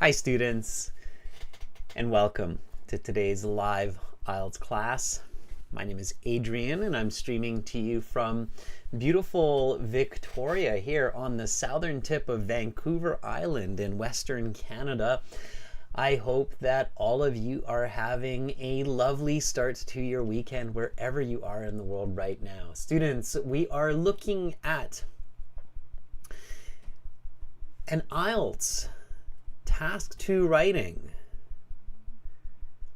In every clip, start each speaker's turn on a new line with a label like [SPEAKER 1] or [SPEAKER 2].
[SPEAKER 1] Hi students, and welcome to today's live IELTS class. My name is Adrian and I'm streaming to you from beautiful Victoria here on the southern tip of Vancouver Island in Western Canada. I hope that all of you are having a lovely start to your weekend wherever you are in the world right now. Students, we are looking at an IELTS Task 2 writing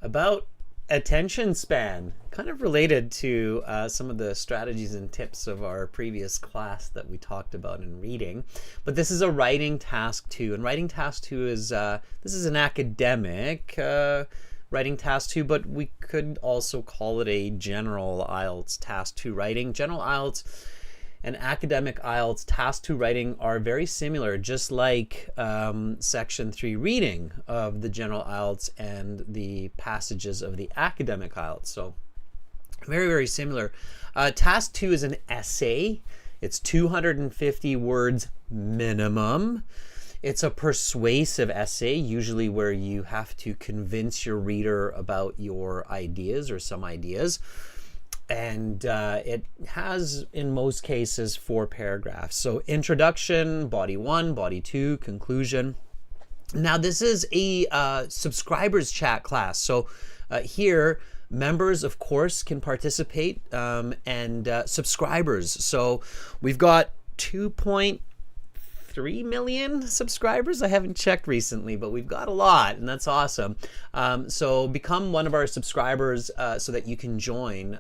[SPEAKER 1] about attention span, kind of related to some of the strategies and tips of our previous class that we talked about in reading. But this is a writing task 2, and writing task 2 is this is an academic writing task 2, but we could also call it a general IELTS task 2 writing. General IELTS and academic IELTS task 2 writing are very similar, just like section 3 reading of the general IELTS and the passages of the academic IELTS. So very, very similar. Task 2 is an essay. It's 250 words minimum. It's a persuasive essay, usually where you have to convince your reader about your ideas or some ideas. And it has, in most cases, 4 paragraphs. So introduction, body 1, body 2, conclusion. Now this is a subscribers chat class. So here, members, of course, can participate, and subscribers. So we've got 2.3 million subscribers. I haven't checked recently, but we've got a lot, and that's awesome. So become one of our subscribers so that you can join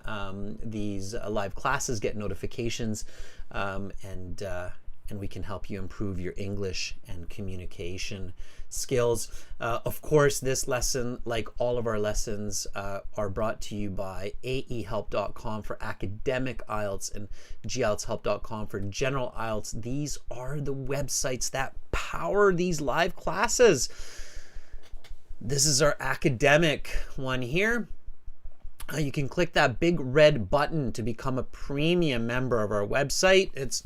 [SPEAKER 1] these live classes, get notifications, and we can help you improve your English and communication skills. Of course, this lesson, like all of our lessons, are brought to you by aehelp.com for academic IELTS and geltshelp.com for general IELTS. These are the websites that power these live classes. This is our academic one here. You can click that big red button to become a premium member of our website. It's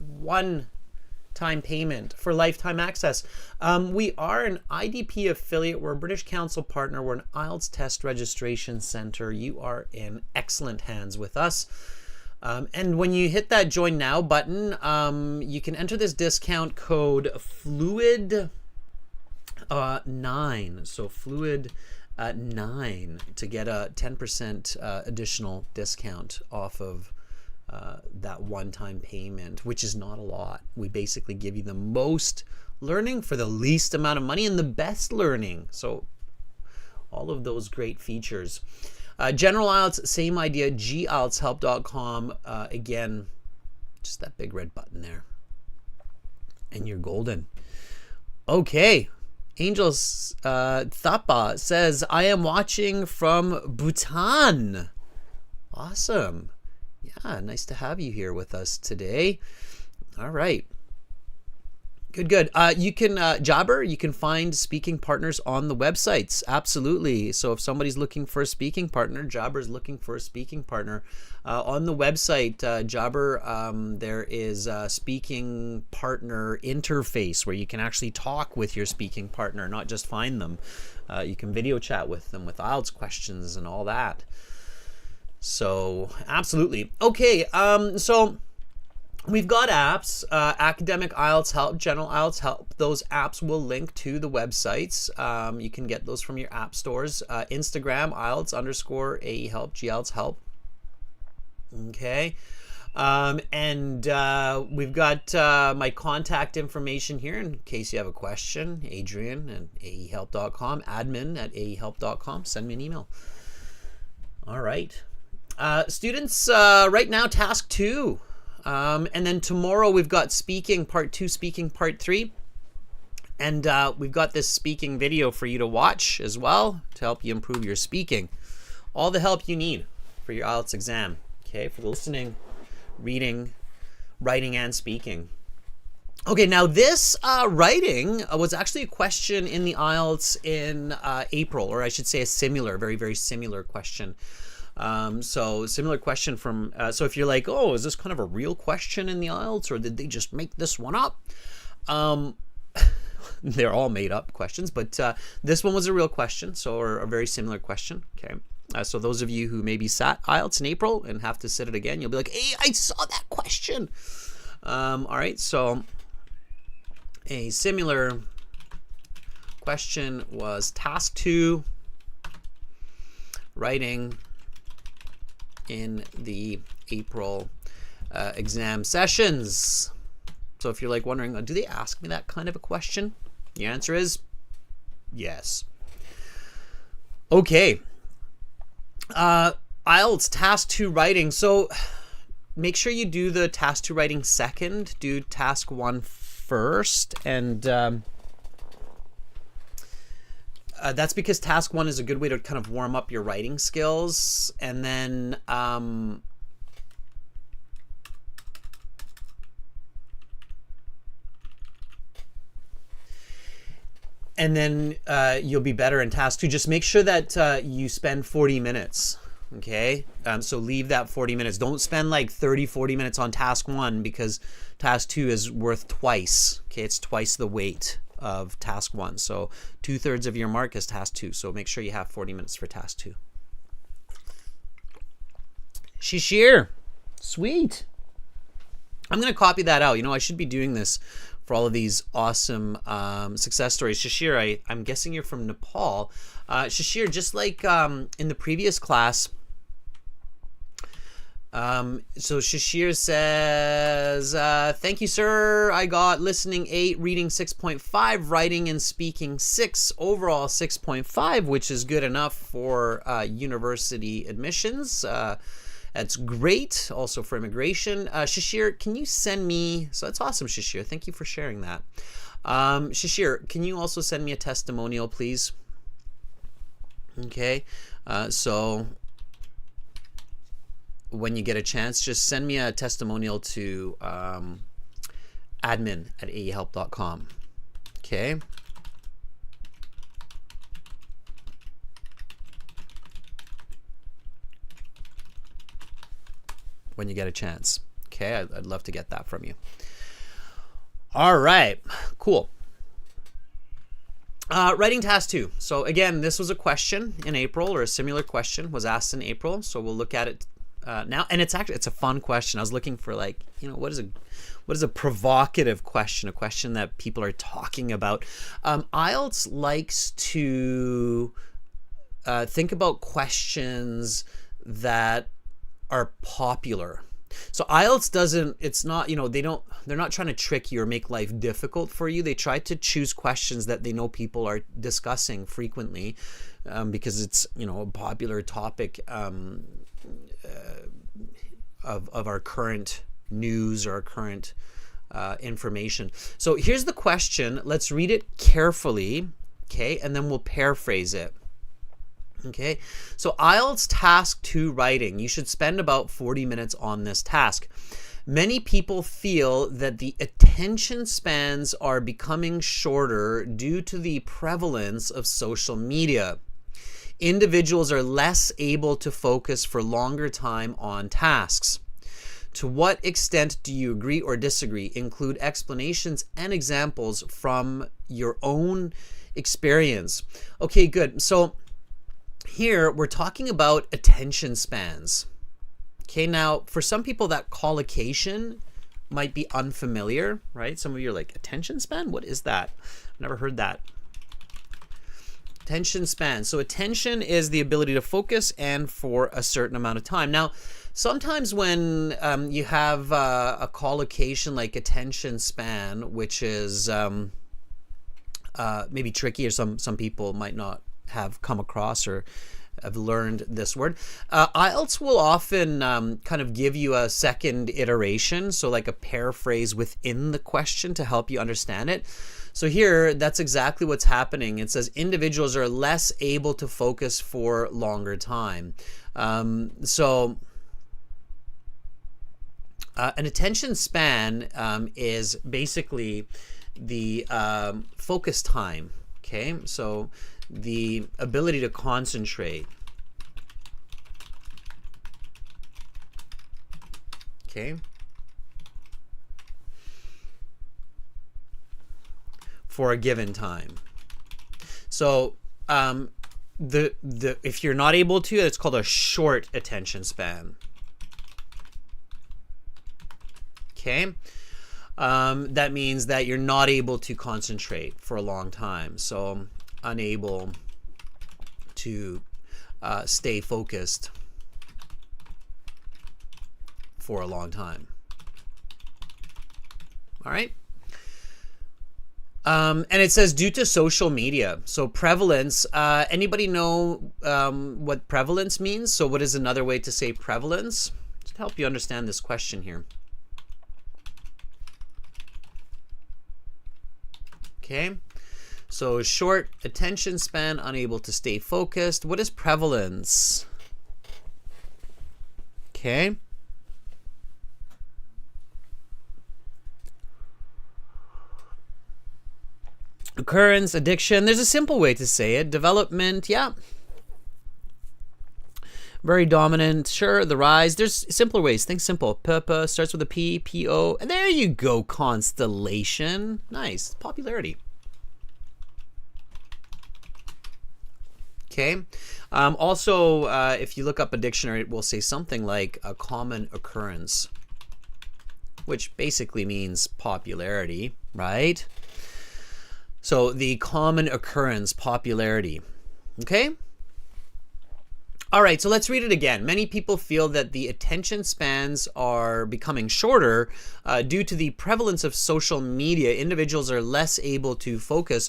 [SPEAKER 1] one-time payment for lifetime access. We are an IDP affiliate. We're a British Council partner. We're an IELTS test registration center. You are in excellent hands with us. And when you hit that join now button, you can enter this discount code FLUID9. So FLUID9 to get a 10% additional discount off of that one-time payment, which is not a lot. We basically give you the most learning for the least amount of money and the best learning. So all of those great features. General IELTS, same idea, geltshelp.com. Again, just that big red button there. And you're golden. Okay. Angels Thapa says, I am watching from Bhutan. Awesome. Yeah, nice to have you here with us today. All right. Good. You can, Jobber, you can find speaking partners on the websites. Absolutely. So if somebody's looking for a speaking partner, Jobber's looking for a speaking partner. On the website, Jobber, there is a speaking partner interface where you can actually talk with your speaking partner, not just find them. You can video chat with them with IELTS questions and all that. So absolutely. Okay, so we've got apps, academic IELTS help, general IELTS help. Those apps will link to the websites. You can get those from your app stores. Instagram, IELTS_AEhelp, GELTS help. Okay. And we've got my contact information here in case you have a question. Adrian at aehelp.com, admin at aehelp.com. Send me an email. All right. Students, right now, task 2. And then tomorrow we've got speaking part 2, speaking part 3. And we've got this speaking video for you to watch as well to help you improve your speaking. All the help you need for your IELTS exam, okay, for the listening, reading, writing, and speaking. Okay, now this writing was actually a question in the IELTS in April, or I should say a similar, very, very similar question. So similar question from, so if you're like, oh, is this kind of a real question in the IELTS or did they just make this one up? they're all made up questions, but this one was a real question, so or a very similar question. Okay. So those of you who maybe sat IELTS in April and have to sit it again, you'll be like, hey, I saw that question. All right, so a similar question was task 2, writing in the April exam sessions. So if you're like wondering, do they ask me that kind of a question? The answer is yes. Okay. IELTS task 2 writing. So make sure you do the task 2 writing second. Do task 1 first. And that's because task 1 is a good way to kind of warm up your writing skills. And then you'll be better in task 2. Just make sure that you spend 40 minutes. Okay, so leave that 40 minutes. Don't spend like 30-40 minutes on task 1 because task 2 is worth twice. Okay, it's twice the weight of task 1. So 2/3 of your mark is task 2. So make sure you have 40 minutes for task 2. Shishir, sweet. I'm gonna copy that out. You know, I should be doing this for all of these awesome success stories. Shishir, I'm guessing you're from Nepal. Shishir, just like in the previous class, so Shishir says, thank you, sir. I got listening 8, reading 6.5, writing and speaking 6, overall 6.5, which is good enough for university admissions. That's great. Also for immigration. Shishir, can you send me, so that's awesome, Shishir. Thank you for sharing that. Shishir, can you also send me a testimonial, please? Okay. So when you get a chance, just send me a testimonial to admin@aehelp.com. Okay. When you get a chance. Okay, I'd love to get that from you. All right, cool. Writing task 2. So again, this was a question in April, or a similar question was asked in April. So we'll look at it now, and it's a fun question. I was looking for, like, you know, what is a provocative question, a question that people are talking about. IELTS likes to think about questions that are popular. So IELTS doesn't, it's not, you know, they're not trying to trick you or make life difficult for you. They try to choose questions that they know people are discussing frequently because it's, you know, a popular topic of our current news or our current information. So here's the question. Let's read it carefully, okay, and then we'll paraphrase it. Okay, so IELTS task 2 writing. You should spend about 40 minutes on this task. Many people feel that the attention spans are becoming shorter due to the prevalence of social media. Individuals are less able to focus for longer time on tasks. To what extent do you agree or disagree? Include explanations and examples from your own experience. Okay, good. So here we're talking about attention spans. Okay, now for some people that collocation might be unfamiliar, right? Some of you are like, attention span? What is that? I've never heard that. Attention span. So attention is the ability to focus and for a certain amount of time. Now, sometimes when you have a collocation like attention span, which is maybe tricky, or some people might not have come across or have learned this word. IELTS will often kind of give you a second iteration, so like a paraphrase within the question to help you understand it. So here, that's exactly what's happening. It says individuals are less able to focus for longer time. So an attention span is basically the focus time. Okay, so the ability to concentrate. Okay. for a given time. So if you're not able to, it's called a short attention span. Okay, that means that you're not able to concentrate for a long time. So unable to stay focused for a long time. All right. And it says due to social media. So prevalence, anybody know what prevalence means? So what is another way to say prevalence? Just to help you understand this question here. Okay, so short attention span, unable to stay focused. What is prevalence? Okay. Occurrence, addiction. There's a simple way to say it. Development, yeah. Very dominant, sure. The rise. There's simpler ways. Think simple. Purpose starts with a P, P-O. And there you go. Constellation. Nice. Popularity. Okay. Also, if you look up a dictionary, it will say something like a common occurrence, which basically means popularity, right? So the common occurrence, popularity. Okay? All right, so let's read it again. Many people feel that the attention spans are becoming shorter due to the prevalence of social media. Individuals are less able to focus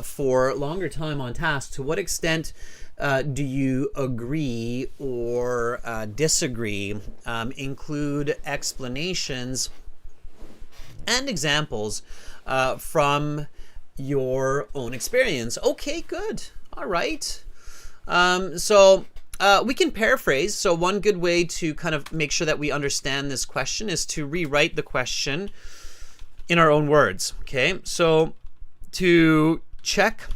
[SPEAKER 1] for longer time on tasks. To what extent do you agree or disagree? Include explanations and examples from your own experience. Okay, good. All right. So we can paraphrase. So one good way to kind of make sure that we understand this question is to rewrite the question in our own words. Okay, so to check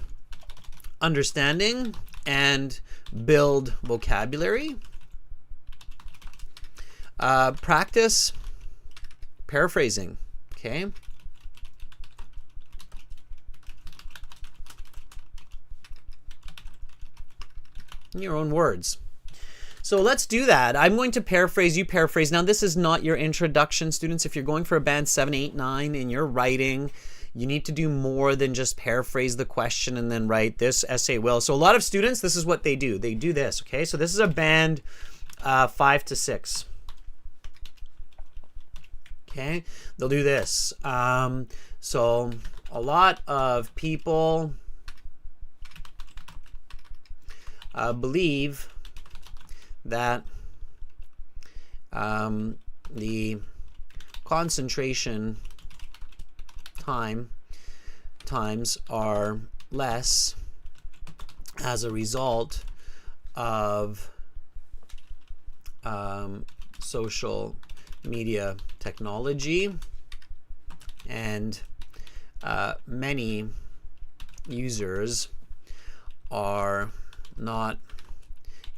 [SPEAKER 1] understanding and build vocabulary, practice paraphrasing. Okay. In your own words. So let's do that. I'm going to paraphrase, you paraphrase. Now this is not your introduction, students. If you're going for a band 7, 8, 9 in your writing, you need to do more than just paraphrase the question and then write this essay well. So a lot of students, this is what they do. They do this, okay? So this is a band 5 to 6. Okay, they'll do this. So a lot of people believe that the concentration times are less as a result of social media technology, and many users are not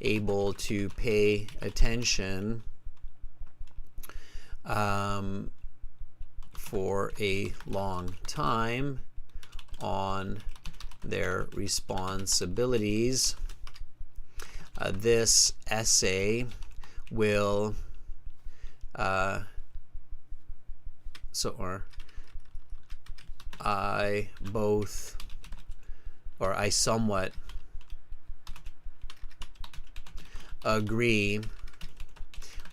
[SPEAKER 1] able to pay attention for a long time on their responsibilities. This essay will I somewhat agree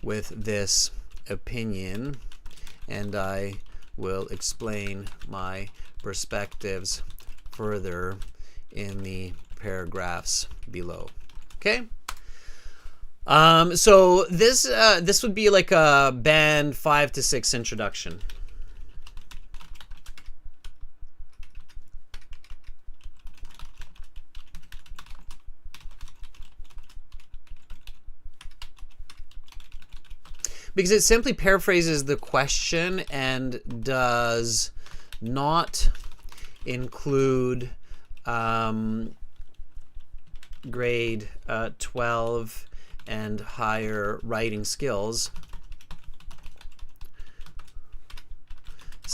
[SPEAKER 1] with this opinion, and I will explain my perspectives further in the paragraphs below. Okay. So this would be like a band 5 to 6 introduction. Because it simply paraphrases the question and does not include grade 12 and higher writing skills,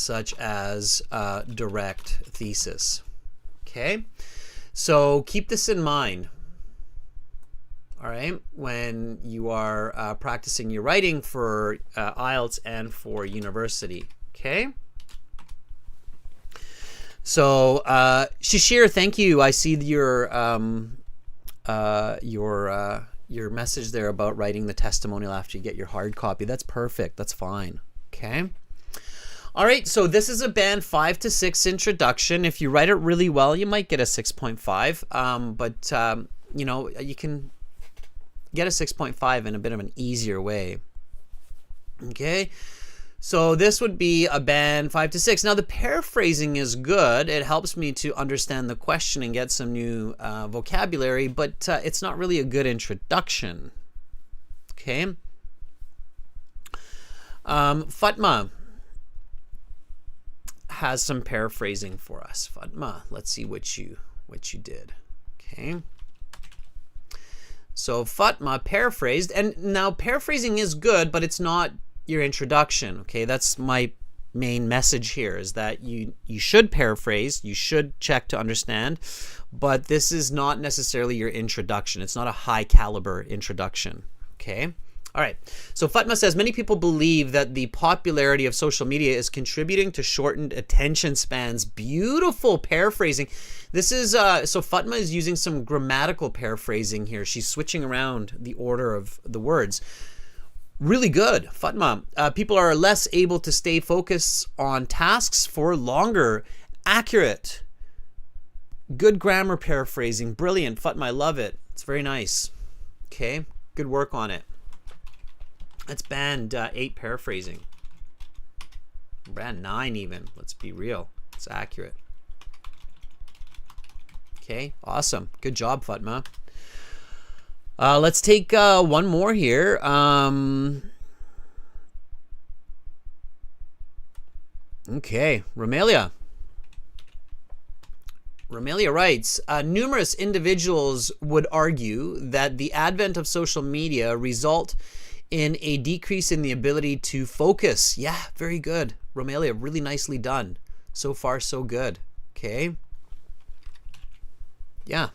[SPEAKER 1] such as direct thesis. Okay, so keep this in mind. All right, when you are practicing your writing for IELTS and for university. Okay. So Shishir, thank you. I see your message there about writing the testimonial after you get your hard copy. That's perfect. That's fine. Okay. All right. So this is a band 5 to 6 introduction. If you write it really well, you might get a 6.5. But you know, you can get a 6.5 in a bit of an easier way. Okay. So this would be a band 5 to 6. Now the paraphrasing is good. It helps me to understand the question and get some new vocabulary, but it's not really a good introduction. Okay. Fatma has some paraphrasing for us. Fatma, let's see what you did. Okay. So Fatma paraphrased, and now paraphrasing is good, but it's not your introduction. Okay, that's my main message here, is that you should paraphrase, you should check to understand, but this is not necessarily your introduction. It's not a high caliber introduction. Okay. All right. So Fatma says, many people believe that the popularity of social media is contributing to shortened attention spans. Beautiful paraphrasing. This is, so Fatma is using some grammatical paraphrasing here. She's switching around the order of the words. Really good, Fatma. People are less able to stay focused on tasks for longer. Accurate. Good grammar paraphrasing. Brilliant, Fatma. I love it. It's very nice. Okay. Good work on it. That's band 8 paraphrasing. Band 9 even. Let's be real. It's accurate. Okay, awesome. Good job, Fatma. Let's take one more here. Okay, Romelia. Romelia writes, numerous individuals would argue that the advent of social media result in a decrease in the ability to focus. Yeah, very good. Romelia, really nicely done. So far, so good. Okay. Yeah.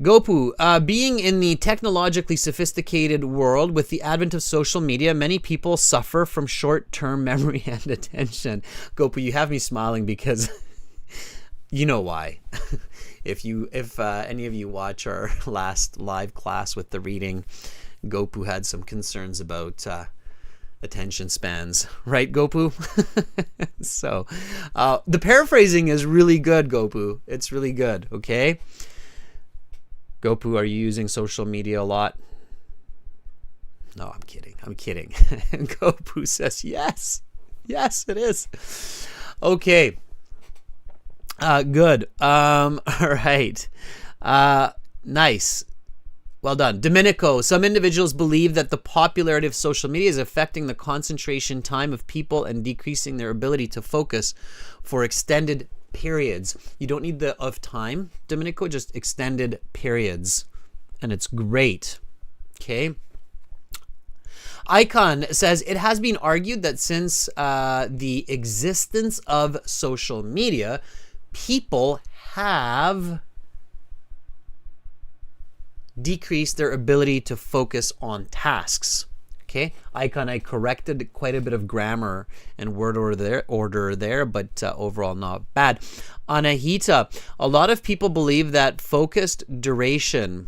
[SPEAKER 1] Gopu, being in the technologically sophisticated world with the advent of social media, many people suffer from short-term memory and attention. Gopu, you have me smiling because you know why. If any of you watch our last live class with the reading, Gopu had some concerns about attention spans, right, Gopu? So the paraphrasing is really good, Gopu. It's really good. Okay. Gopu, are you using social media a lot? No, I'm kidding. I'm kidding. And Gopu says yes. Yes, it is. Okay. Good. All right. Nice. Well done. Domenico, some individuals believe that the popularity of social media is affecting the concentration time of people and decreasing their ability to focus for extended periods. You don't need the of time, Domenico, just extended periods. And it's great. Okay. Icon says, it has been argued that since the existence of social media, people have decreased their ability to focus on tasks. Okay, Icon, I corrected quite a bit of grammar and word order there, but overall not bad. Anahita, a lot of people believe that focused duration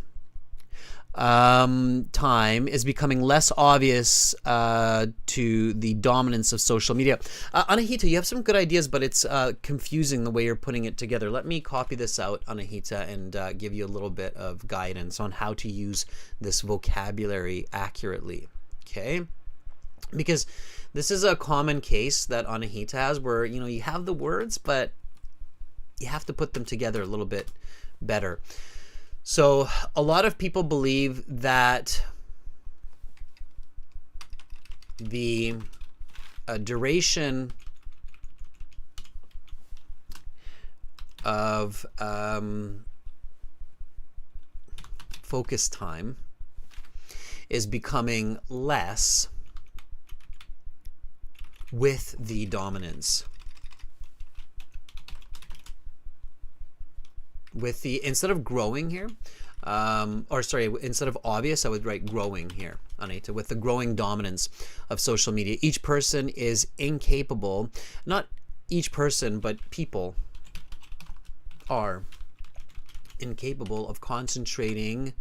[SPEAKER 1] time is becoming less obvious to the dominance of social media. Anahita, you have some good ideas, but it's confusing the way you're putting it together. Let me copy this out, Anahita, and give you a little bit of guidance on how to use this vocabulary accurately. Okay, because this is a common case that Anahita has, where you have the words, but you have to put them together a little bit better. So a lot of people believe that the duration of focus time is becoming less with the dominance. With the, instead of growing here, or sorry, instead of obvious, I would write growing here, Anita, with the growing dominance of social media. Each person is incapable, not each person, but people are incapable of concentrating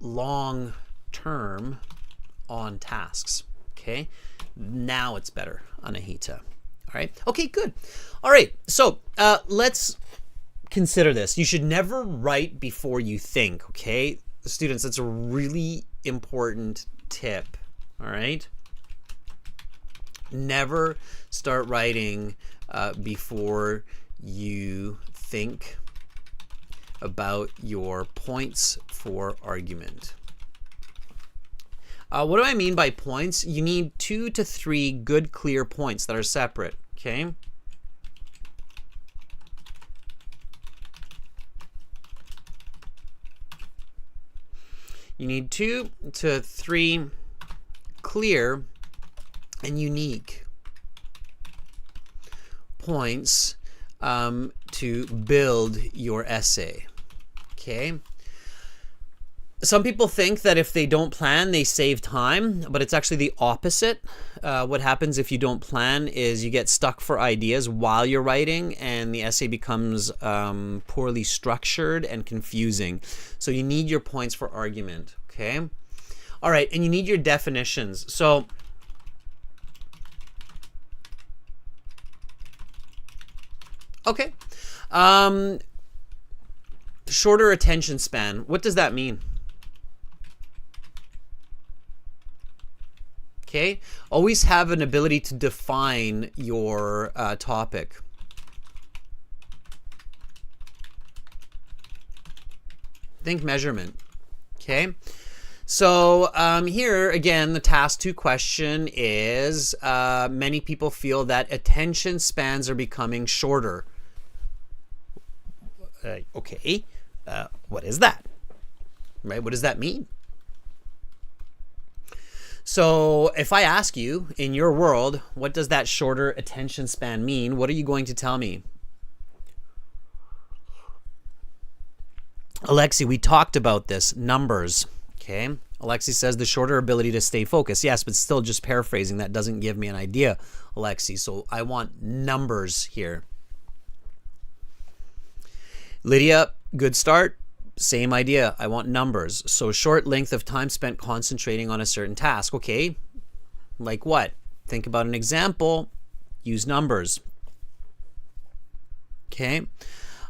[SPEAKER 1] long term on tasks. Okay, now it's better, Anahita. All right, okay, good. All right, so let's consider this. You should never write before you think. Okay, students, that's a really important tip. All right, never start writing before you think about your points for argument. What do I mean by points? You need 2 to 3 good, clear points that are separate. Okay. You need 2 to 3 clear and unique points to build your essay. Okay. Some people think that if they don't plan, they save time, but it's actually the opposite. What happens if you don't plan is you get stuck for ideas while you're writing, and the essay becomes poorly structured and confusing. So you need your points for argument, okay? All right, and you need your definitions. So okay. Shorter attention span. What does that mean? Okay, always have an ability to define your topic. Think measurement. Okay, so here again, the task 2 question is many people feel that attention spans are becoming shorter. Okay, what is that? Right, what does that mean? So if I ask you, in your world, what does that shorter attention span mean? What are you going to tell me? Alexi, we talked about this. Numbers. Okay. Alexi says the shorter ability to stay focused. Yes, but still just paraphrasing. That doesn't give me an idea, Alexi. So I want numbers here. Lydia, good start. Same idea. I want numbers. So short length of time spent concentrating on a certain task. Okay, like what? Think about an example. Use numbers. Okay.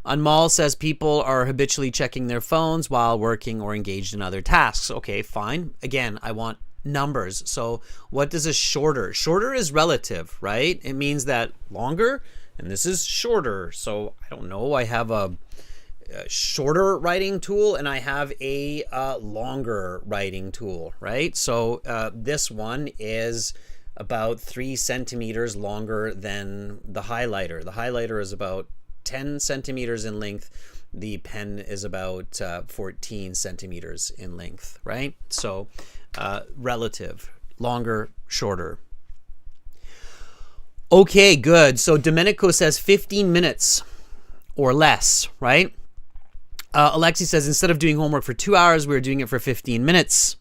[SPEAKER 1] Anmal says people are habitually checking their phones while working or engaged in other tasks. Okay, fine. Again, I want numbers. So what does a shorter? Shorter is relative, right? It means that longer, and this is shorter. So I don't know. I have a shorter writing tool and I have a longer writing tool, right? So this one is about 3 centimeters longer than the highlighter. The highlighter is about 10 centimeters in length. The pen is about 14 centimeters in length, right? So relative, longer, shorter. Okay, good. So Domenico says 15 minutes or less, right? Alexi says, instead of doing homework for 2 hours, we're doing it for 15 minutes.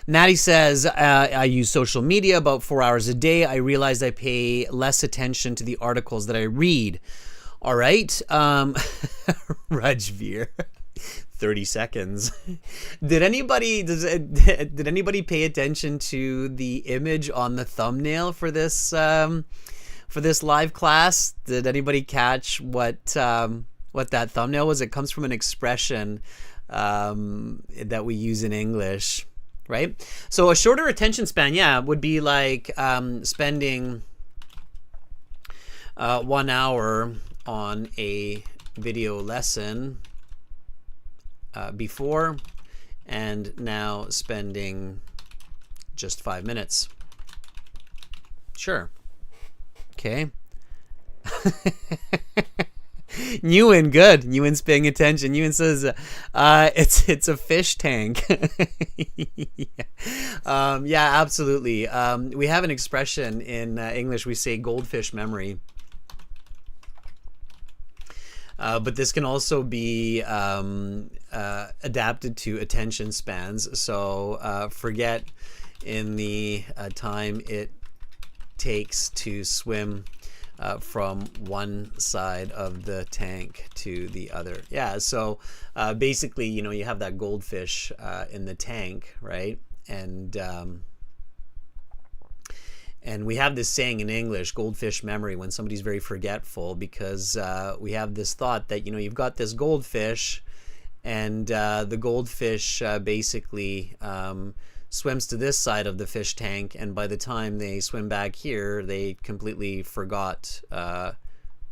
[SPEAKER 1] Natty says, I use social media about 4 hours a day. I realized I pay less attention to the articles that I read. All right. Rajveer, 30 seconds. Did anybody pay attention to the image on the thumbnail for this live class? Did anybody catch what that thumbnail was? It comes from an expression that we use in English, right? So a shorter attention span, yeah, would be like spending 1 hour on a video lesson before, and now spending just 5 minutes. Sure. Okay. Nguyen, good. Nguyen's paying attention. Nguyen says, it's a fish tank. Yeah, absolutely. We have an expression in English. We say goldfish memory. But this can also be adapted to attention spans. So forget in the time it takes to swim from one side of the tank to the other. Yeah, so basically, you know, you have that goldfish in the tank, right? And we have this saying in English, goldfish memory, when somebody's very forgetful, because we have this thought that, you know, you've got this goldfish, and the goldfish basically swims to this side of the fish tank, and by the time they swim back here, they completely forgot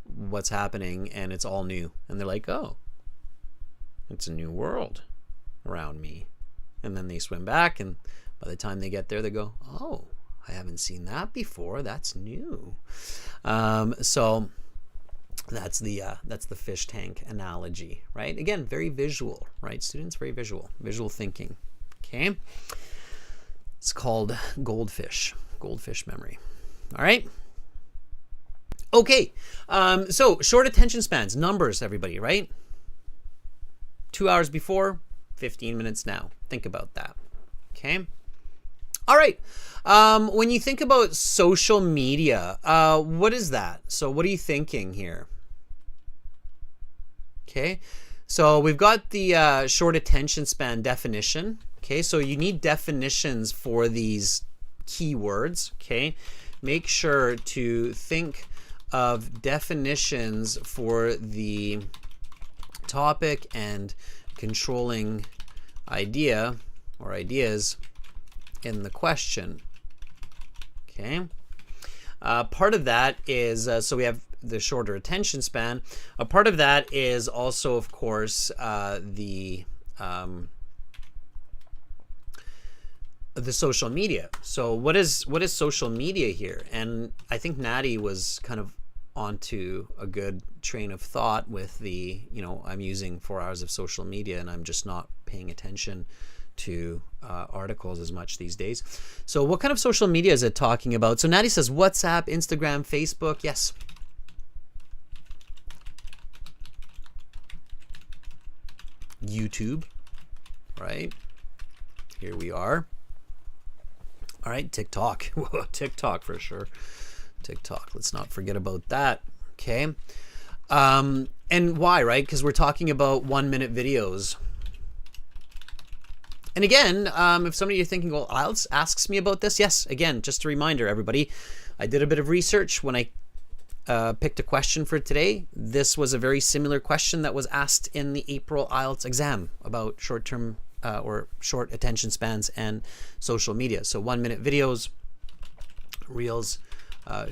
[SPEAKER 1] what's happening, and it's all new. And they're like, oh, it's a new world around me. And then they swim back, and by the time they get there, they go, oh, I haven't seen that before. That's new. So that's the fish tank analogy, right? Again, very visual, right? Students, very visual thinking. Okay. It's called goldfish memory. All right. Okay. So short attention spans, numbers, everybody, right? 2 hours before, 15 minutes now. Think about that. Okay. All right. When you think about social media, what is that? So what are you thinking here? Okay. So we've got the short attention span definition. Okay. So you need definitions for these keywords. Okay. Make sure to think of definitions for the topic and controlling idea or ideas in the question. Okay. Part of that is, so we have the shorter attention span. A part of that is also, of course, the social media. So what is social media here? And I think Natty was kind of onto a good train of thought with the, you know, I'm using 4 hours of social media and I'm just not paying attention to articles as much these days. So what kind of social media is it talking about? So Natty says WhatsApp, Instagram, Facebook. Yes. YouTube, right? Here we are. All right, TikTok. Whoa, TikTok for sure. TikTok. Let's not forget about that. Okay. And why, right? Because we're talking about 1-minute videos. And again, if somebody you're thinking, well, IELTS asks me about this. Yes, again, just a reminder, everybody. I did a bit of research when I picked a question for today. This was a very similar question that was asked in the April IELTS exam about short-term or short attention spans and social media. So 1-minute videos, reels,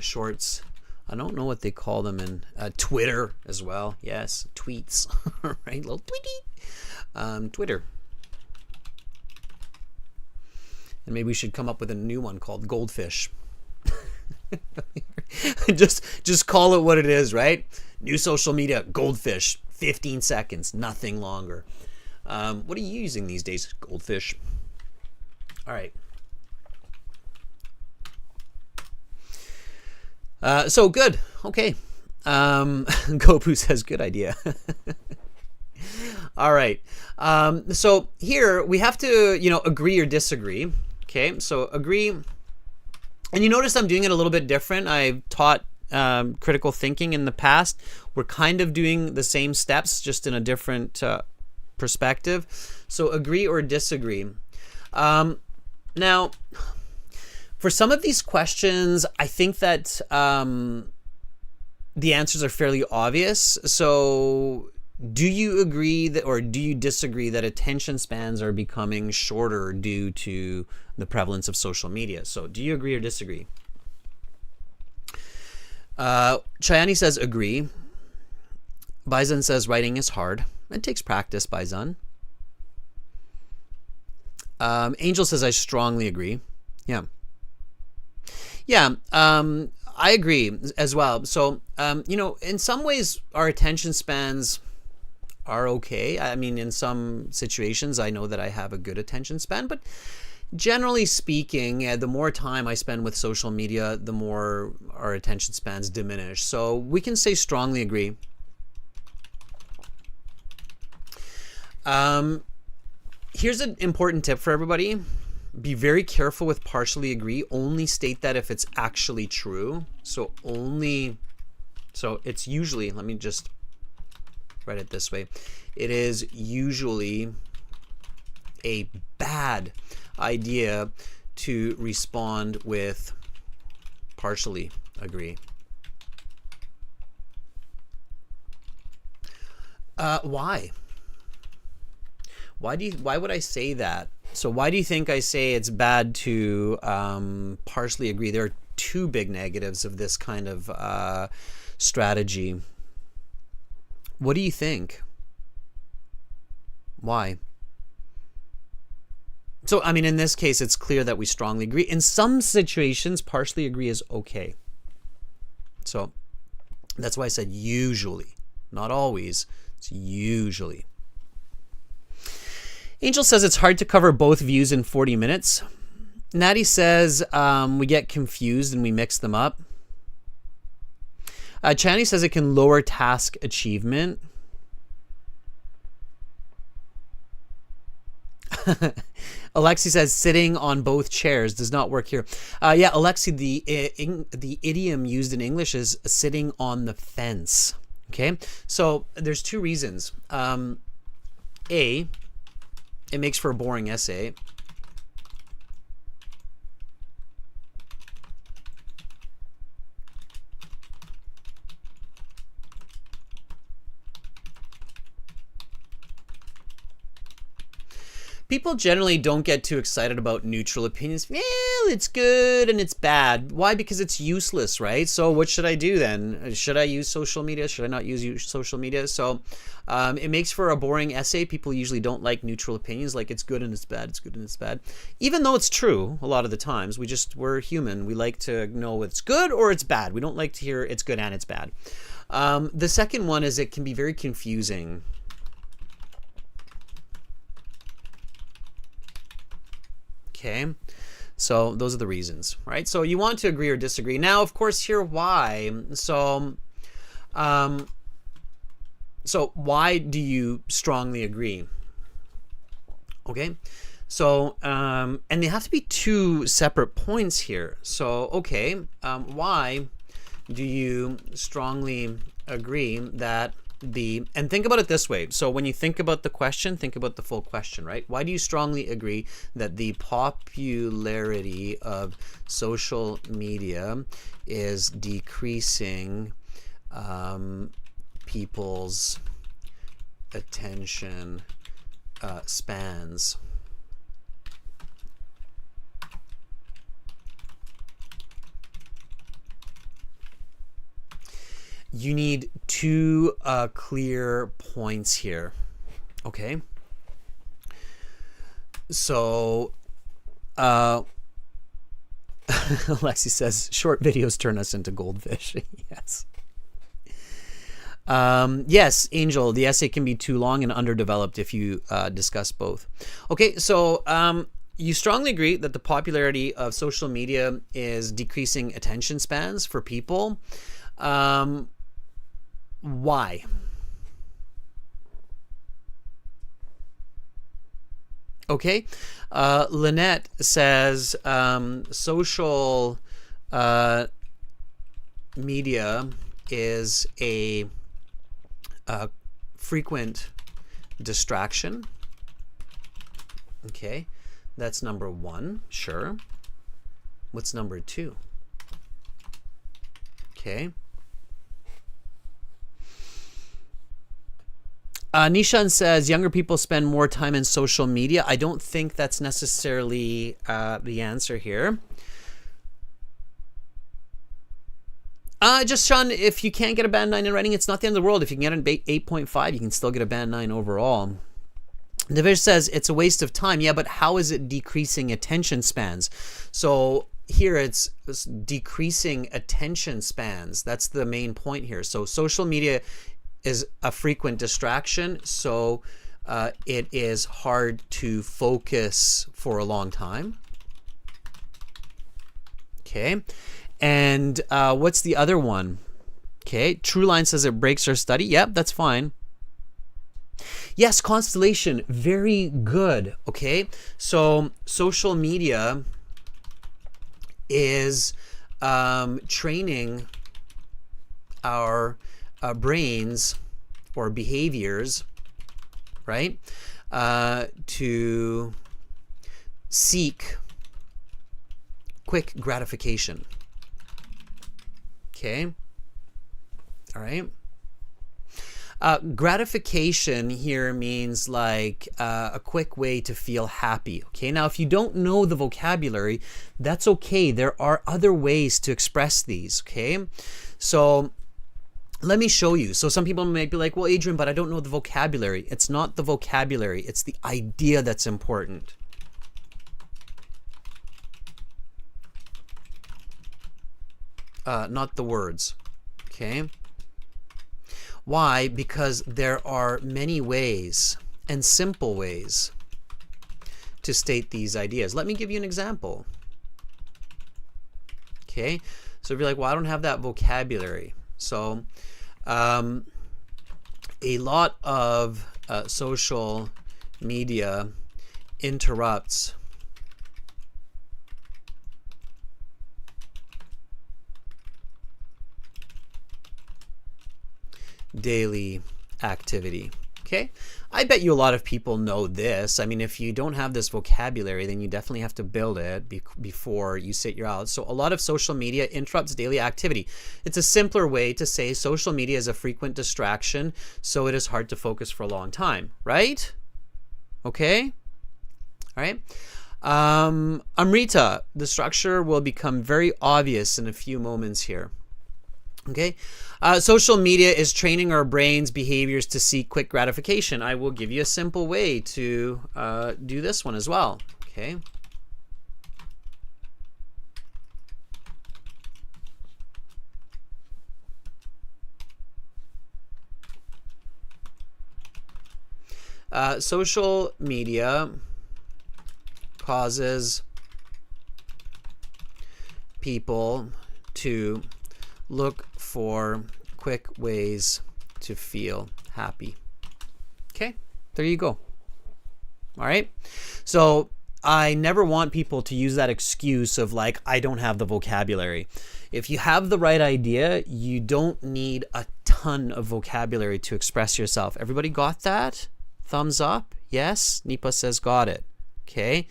[SPEAKER 1] shorts. I don't know what they call them in Twitter as well. Yes, tweets, right? Little tweety. Twitter. And maybe we should come up with a new one called Goldfish. just call it what it is, right? New social media, Goldfish, 15 seconds, nothing longer. What are you using these days? Goldfish. All right. So good. Okay. Gopu says good idea. All right. So here we have to, you know, agree or disagree. Okay. So agree. And you notice I'm doing it a little bit different. I've taught critical thinking in the past. We're kind of doing the same steps, just in a different perspective. So agree or disagree. Now, for some of these questions, I think that the answers are fairly obvious. So do you agree that, or do you disagree that attention spans are becoming shorter due to the prevalence of social media? So do you agree or disagree? Chayani says agree. Baizan says writing is hard. It takes practice, Baizan. Angel says I strongly agree. Yeah. Yeah. I agree as well. So, in some ways, our attention spans are okay. I mean, in some situations, I know that I have a good attention span, but generally speaking, the more time I spend with social media, the more our attention spans diminish. So we can say strongly agree. Here's an important tip for everybody. Be very careful with partially agree. Only state that if it's actually true. So it's usually, let me just write it this way. It is usually a bad idea to respond with partially agree. Why? Why would I say that? So why do you think I say it's bad to partially agree? There are two big negatives of this kind of strategy. What do you think? Why? So, I mean, in this case, it's clear that we strongly agree. In some situations, partially agree is okay. So that's why I said usually, not always. It's usually. Angel says it's hard to cover both views in 40 minutes. Natty says we get confused and we mix them up. Chani says it can lower task achievement. Alexi says sitting on both chairs does not work here. Yeah, Alexi, the idiom used in English is sitting on the fence. Okay, so there's two reasons. A, it makes for a boring essay. People generally don't get too excited about neutral opinions. Well, it's good and it's bad. Why? Because it's useless, right? So what should I do then? Should I use social media? Should I not use social media? So it makes for a boring essay. People usually don't like neutral opinions, like it's good and it's bad, it's good and it's bad. Even though it's true a lot of the times, we're human. We like to know it's good or it's bad. We don't like to hear it's good and it's bad. The second one is it can be very confusing. Okay, so those are the reasons, right? So you want to agree or disagree. Now, of course, here why. So why do you strongly agree? Okay, so and they have to be two separate points here. So okay, why do you strongly agree that and think about it this way. So when you think about the question, think about the full question, right? Why do you strongly agree that the popularity of social media is decreasing people's attention spans? You need two clear points here, okay? So, Alexi says, short videos turn us into goldfish. Yes. Yes, Angel, the essay can be too long and underdeveloped if you discuss both. Okay, so you strongly agree that the popularity of social media is decreasing attention spans for people. Why? Okay, Lynette says social media is a frequent distraction. Okay, that's number one. Sure. What's number two? Okay. Nishan says younger people spend more time in social media. I don't think that's necessarily the answer here. Just Sean, if you can't get a band 9 in writing, it's not the end of the world. If you can get an 8.5, you can still get a band 9 overall. Navish says it's a waste of time. Yeah, but how is it decreasing attention spans? So here it's decreasing attention spans. That's the main point here. So social media is a frequent distraction, so it is hard to focus for a long time. Okay, and what's the other one? Okay, Trueline says it breaks our study. Yep, that's fine. Yes, constellation, very good. Okay, so social media is training our brains or behaviors, right, to seek quick gratification. Okay, all right. Gratification here means like a quick way to feel happy. Okay, now if you don't know the vocabulary, that's okay. There are other ways to express these. Okay, so let me show you. So some people might be like, well, Adrian, but I don't know the vocabulary. It's not the vocabulary, it's the idea that's important. Not the words. Okay. Why? Because there are many ways and simple ways to state these ideas. Let me give you an example. Okay, so if you're like, well, I don't have that vocabulary. So a lot of social media interrupts daily activity. Okay, I bet you a lot of people know this. I mean, if you don't have this vocabulary, then you definitely have to build it before you sit your IELTS. So a lot of social media interrupts daily activity. It's a simpler way to say social media is a frequent distraction, so it is hard to focus for a long time, right? Okay, all right. Amrita, the structure will become very obvious in a few moments here. Okay, social media is training our brains' behaviors to seek quick gratification. I will give you a simple way to do this one as well. Okay. Social media causes people to look for quick ways to feel happy. Okay, there you go. All right. So I never want people to use that excuse of like, I don't have the vocabulary. If you have the right idea, you don't need a ton of vocabulary to express yourself. Everybody got that? Thumbs up? Yes? Nipa says got it. Okay.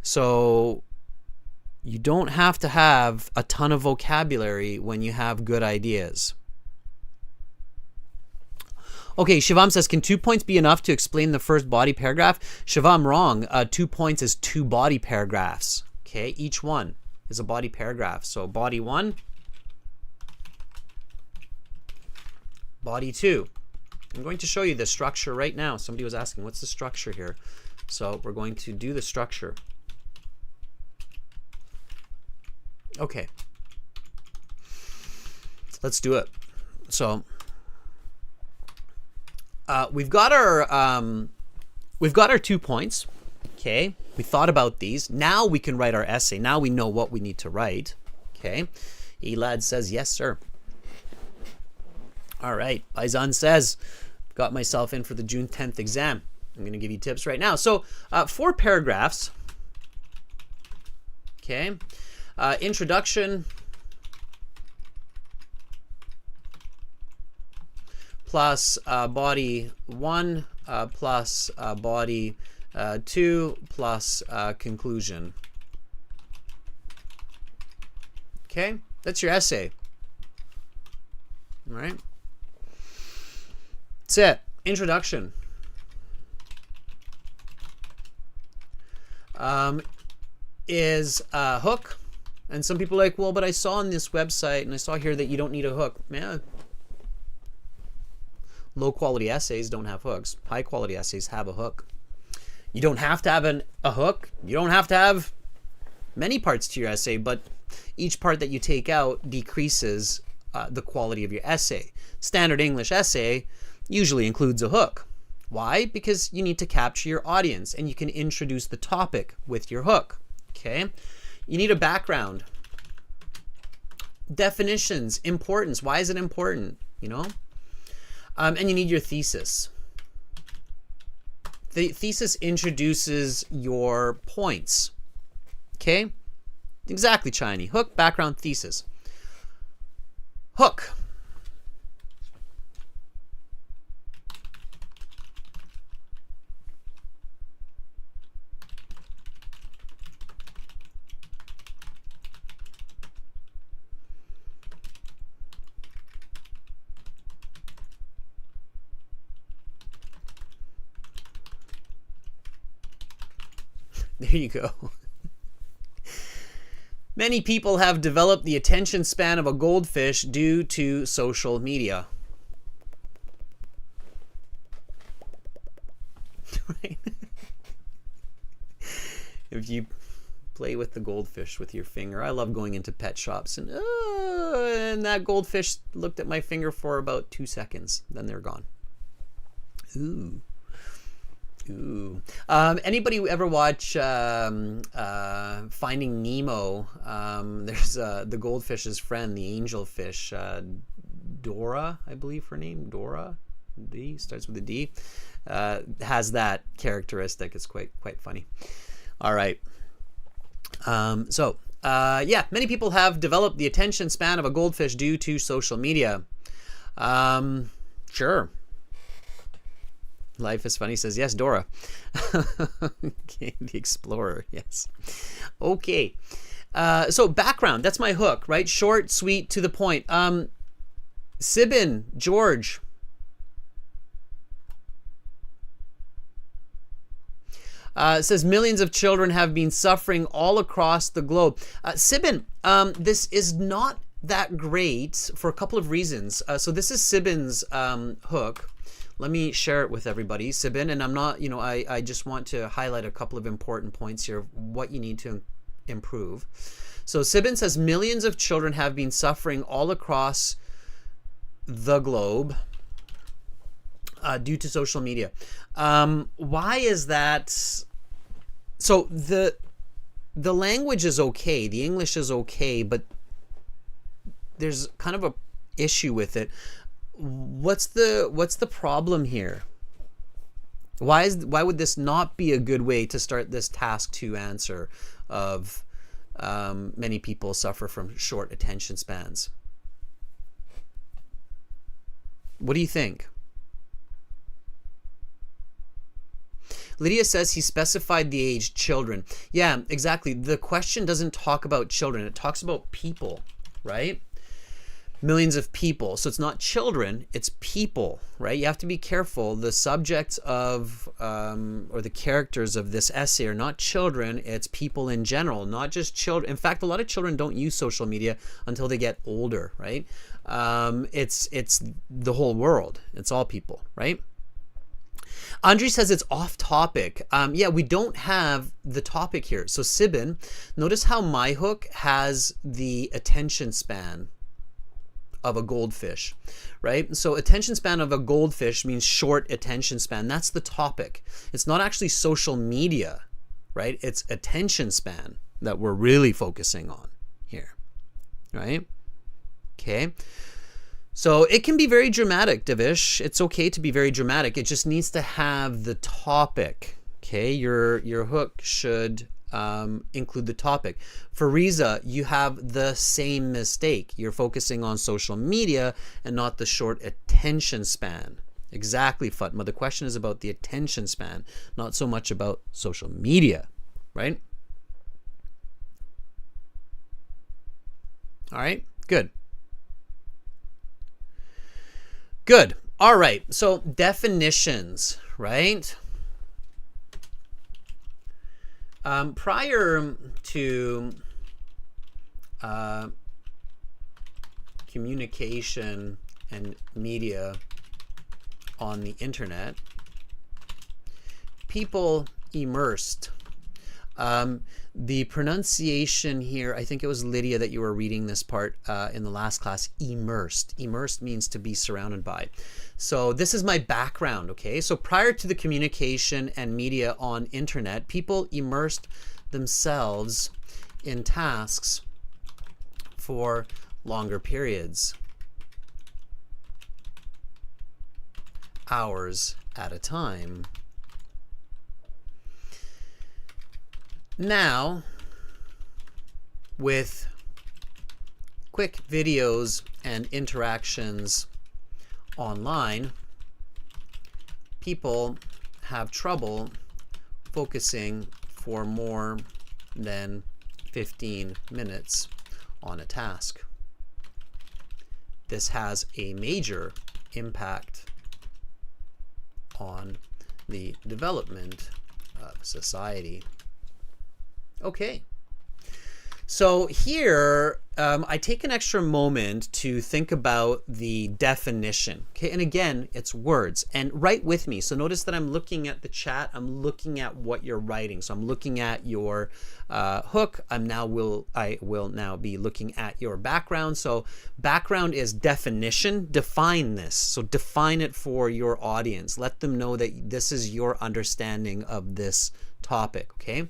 [SPEAKER 1] So you don't have to have a ton of vocabulary when you have good ideas. Okay, Shivam says, can 2 points be enough to explain the first body paragraph? Shivam, wrong. 2 points is 2 body paragraphs. Okay, each one is a body paragraph. So body 1, body 2. I'm going to show you the structure right now. Somebody was asking, what's the structure here? So we're going to do the structure. Okay, let's do it. So we've got our 2 points. Okay, we thought about these. Now we can write our essay. Now we know what we need to write. Okay, Elad says yes, sir. All right, Aizan says, got myself in for the June 10th exam. I'm going to give you tips right now. So 4 paragraphs. Okay. Introduction plus body 1 plus body 2 plus conclusion. Okay, that's your essay. All right. That's it. Introduction. Is a hook. And some people are like, well, but I saw on this website and I saw here that you don't need a hook. Man, low quality essays don't have hooks. High quality essays have a hook. You don't have to have a hook. You don't have to have many parts to your essay, but each part that you take out decreases the quality of your essay. Standard English essay usually includes a hook. Why? Because you need to capture your audience and you can introduce the topic with your hook. Okay? You need a background. Definitions, importance. Why is it important? You know? And you need your thesis. The thesis introduces your points. Okay? Exactly, Chinese. Hook, background, thesis. Hook. There you go. Many people have developed the attention span of a goldfish due to social media. Right? If you play with the goldfish with your finger, I love going into pet shops and that goldfish looked at my finger for about 2 seconds, then they're gone. Ooh. Ooh. Anybody ever watch Finding Nemo? There's the goldfish's friend, the angelfish, Dora, I believe her name, Dora. D starts with a D. Has that characteristic. It's quite funny. All right. Yeah, many people have developed the attention span of a goldfish due to social media. Sure. Life is Funny says, yes, Dora. Okay, the explorer, yes. Okay. So background, that's my hook, right? Short, sweet, to the point. Sibin, George. Says millions of children have been suffering all across the globe. Sibin, this is not that great for a couple of reasons. So this is Sibin's hook. Let me share it with everybody, Sibin, and I'm not, I just want to highlight a couple of important points here of what you need to improve. So Sibin says millions of children have been suffering all across the globe due to social media. Why is that? So the language is okay, the English is okay, but there's kind of a issue with it. What's the problem here? Why would this not be a good way to start this task 2 answer of many people suffer from short attention spans? What do you think? Lydia says he specified the age, children. Yeah, exactly. The question doesn't talk about children. It talks about people, right? Millions of people. So it's not children, it's people, right? You have to be careful. The subjects of, or the characters of this essay are not children, it's people in general, not just children. In fact, a lot of children don't use social media until they get older, right? It's the whole world. It's all people, right? Andre says it's off topic. Yeah, we don't have the topic here. So Sibin, notice how my hook has the attention span of a goldfish, right? So attention span of a goldfish means short attention span. That's the topic. It's not actually social media, right? It's attention span that we're really focusing on here, right? Okay. So it can be very dramatic, Divish. It's okay to be very dramatic. It just needs to have the topic, okay? Your hook should include the topic. For Riza, you have the same mistake. You're focusing on social media and not the short attention span. Exactly, Fatma. The question is about the attention span, not so much about social media, right? All right, good. Good. All right, so definitions, right? Prior to communication and media on the internet, people immersed The pronunciation here, I think it was Lydia that you were reading this part in the last class, immersed. Immersed means to be surrounded by. So this is my background, okay? So prior to the communication and media on internet, people immersed themselves in tasks for longer periods, hours at a time. Now, with quick videos and interactions online, people have trouble focusing for more than 15 minutes on a task. This has a major impact on the development of society. Okay, so here I take an extra moment to think about the definition. Okay, and again, it's words. And write with me. So notice that I'm looking at the chat. I'm looking at what you're writing. So I'm looking at your hook. I will now be looking at your background. So background is definition. Define this. So define it for your audience. Let them know that this is your understanding of this topic. Okay.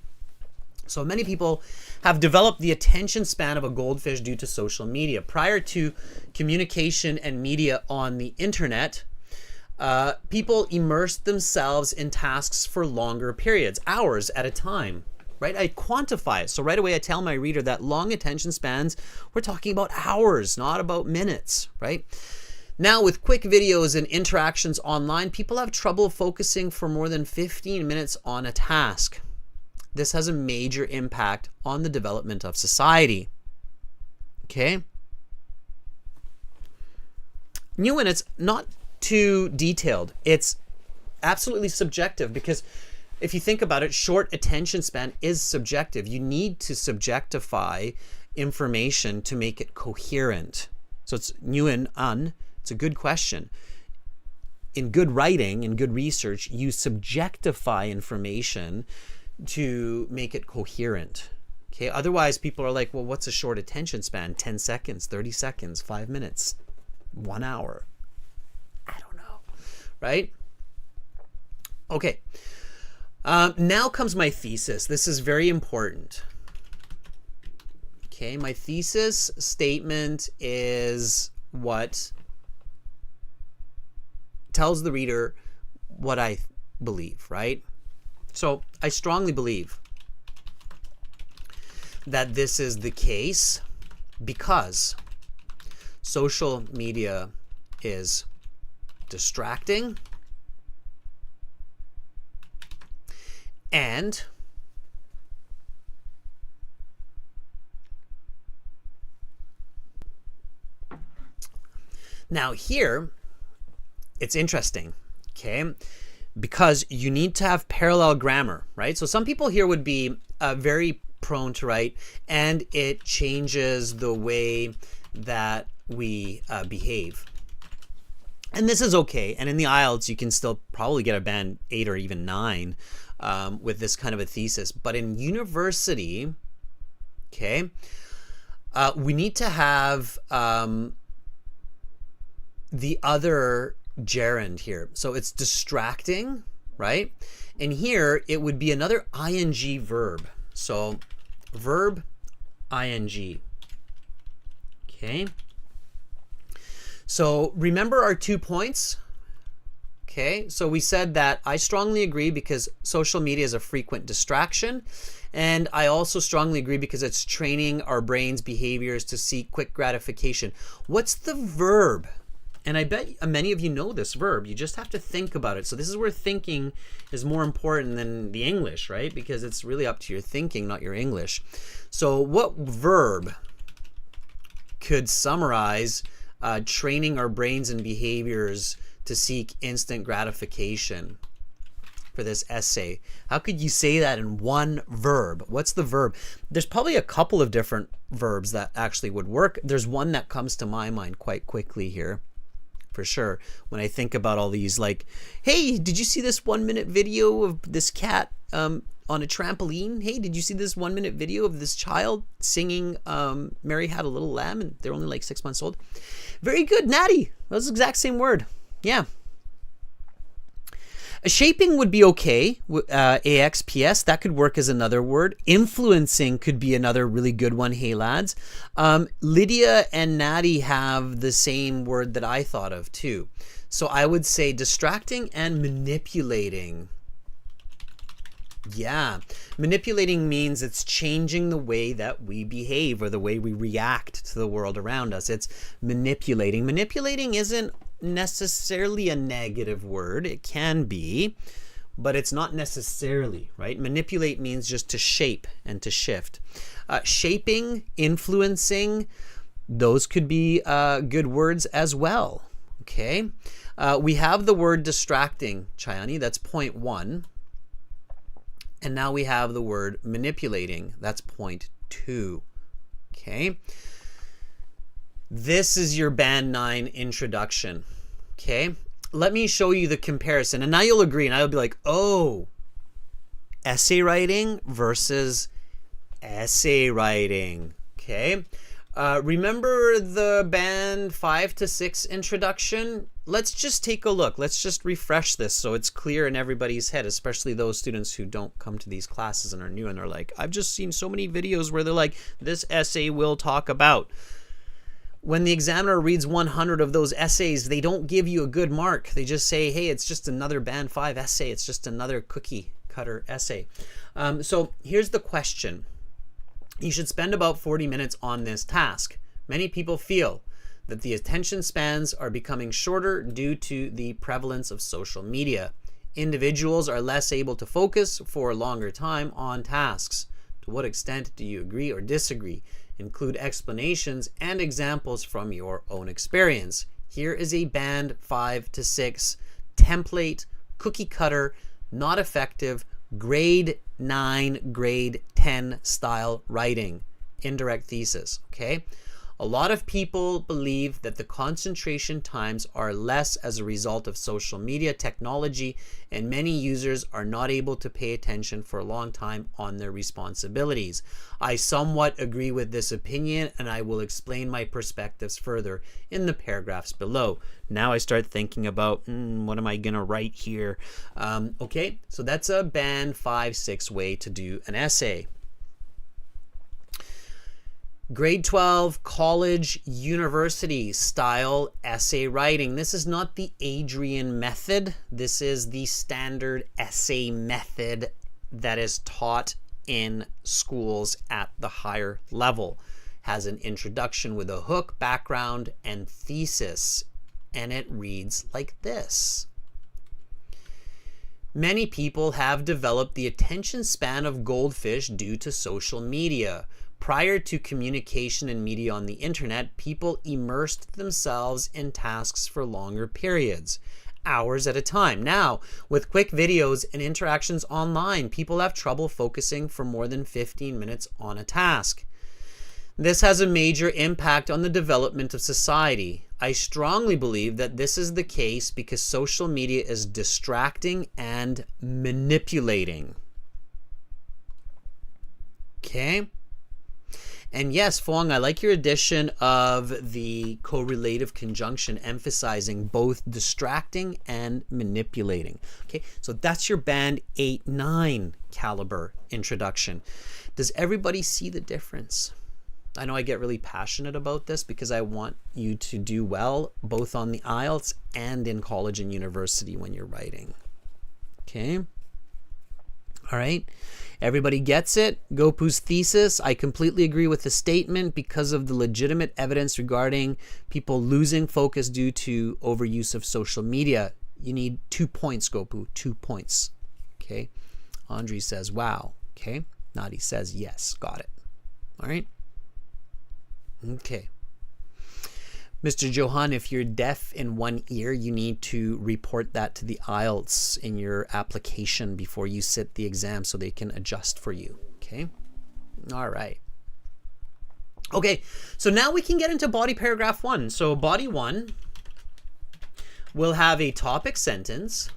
[SPEAKER 1] So many people have developed the attention span of a goldfish due to social media. Prior to communication and media on the internet, people immersed themselves in tasks for longer periods, hours at a time, right? I quantify it. So right away I tell my reader that long attention spans, we're talking about hours, not about minutes, right? Now with quick videos and interactions online, people have trouble focusing for more than 15 minutes on a task. This has a major impact on the development of society. Okay? New, and it's not too detailed. It's absolutely subjective because if you think about it, short attention span is subjective. You need to subjectify information to make it coherent. So it's new and it's a good question. In good writing, in good research, you subjectify information to make it coherent. Okay, otherwise people are like, well, what's a short attention span? 10 seconds, 30 seconds, 5 minutes, 1 hour. I don't know, right? Okay, now comes my thesis. This is very important. Okay, my thesis statement is what tells the reader what I believe, right? So I strongly believe that this is the case because social media is distracting and now here it's interesting, okay? Because you need to have parallel grammar, right? So some people here would be very prone to write, and it changes the way that we behave. And this is okay. And in the IELTS, you can still probably get a band 8 or even 9 with this kind of a thesis. But in university, okay, we need to have the other gerund here. So it's distracting, right? And here it would be another ing verb. So verb ing. Okay. So remember our 2 points. Okay. So we said that I strongly agree because social media is a frequent distraction. And I also strongly agree because it's training our brain's behaviors to seek quick gratification. What's the verb? And I bet many of you know this verb. You just have to think about it. So this is where thinking is more important than the English, right? Because it's really up to your thinking, not your English. So what verb could summarize training our brains and behaviors to seek instant gratification for this essay? How could you say that in one verb? What's the verb? There's probably a couple of different verbs that actually would work. There's one that comes to my mind quite quickly here. for sure. When I think about all these, like, hey, did you see this 1 minute video of this cat on a trampoline? Hey, did you see this 1 minute video of this child singing Mary Had a Little Lamb, and they're only like 6 months old? Very good, Natty. That was the exact same word. Yeah. Shaping would be okay. AXPS, that could work as another word. Influencing could be another really good one. Hey, lads. Lydia and Natty have the same word that I thought of too. So I would say distracting and manipulating. Yeah. Manipulating means it's changing the way that we behave or the way we react to the world around us. It's manipulating. Manipulating isn't necessarily a negative word. It can be, but it's not necessarily, right? Manipulate means just to shape and to shift. Shaping, influencing, those could be good words as well. Okay. We have the word distracting, Chayani, that's point 1. And now we have the word manipulating, that's point 2. Okay. This is your Band 9 introduction. Okay. Let me show you the comparison. And now you'll agree, and I'll be like, oh, essay writing versus essay writing. Okay. Remember the Band 5 to 6 introduction? Let's just take a look. Let's just refresh this so it's clear in everybody's head, especially those students who don't come to these classes and are new and they're like, I've just seen so many videos where they're like, this essay will talk about. When the examiner reads 100 of those essays, they don't give you a good mark. They just say, hey, it's just another Band 5 essay. It's just another cookie cutter essay. So here's the question. You should spend about 40 minutes on this task. Many people feel that the attention spans are becoming shorter due to the prevalence of social media. Individuals are less able to focus for a longer time on tasks. To what extent do you agree or disagree? Include explanations and examples from your own experience. Here is a Band 5 to 6 template, cookie cutter, not effective, grade 9, grade 10 style writing, indirect thesis, okay? A lot of people believe that the concentration times are less as a result of social media technology, and many users are not able to pay attention for a long time on their responsibilities. I somewhat agree with this opinion, and I will explain my perspectives further in the paragraphs below. Now I start thinking about, what am I going to write here? Okay, so that's a Band 5-6 way to do an essay. Grade 12 college university style essay writing. This is not the Adrian method. This is the standard essay method that is taught in schools at the higher level. Has an introduction with a hook, background, and thesis. And it reads like this. Many people have developed the attention span of goldfish due to social media. Prior to communication and media on the internet, people immersed themselves in tasks for longer periods, hours at a time. Now, with quick videos and interactions online, people have trouble focusing for more than 15 minutes on a task. This has a major impact on the development of society. I strongly believe that this is the case because social media is distracting and manipulating. Okay? And yes, Fong, I like your addition of the correlative conjunction emphasizing both distracting and manipulating. Okay, so that's your Band 8-9 caliber introduction. Does everybody see the difference? I know I get really passionate about this because I want you to do well both on the IELTS and in college and university when you're writing. Okay? All right? Everybody gets it? Gopu's thesis, I completely agree with the statement because of the legitimate evidence regarding people losing focus due to overuse of social media. You need 2 points, Gopu, 2 points. Okay? Andre says, wow. Okay? Nadi says, yes, got it. All right? Okay. Mr. Johan, if you're deaf in one ear, you need to report that to the IELTS in your application before you sit the exam so they can adjust for you. Okay? All right. Okay, so now we can get into body paragraph 1. So body 1, We'll have a topic sentence.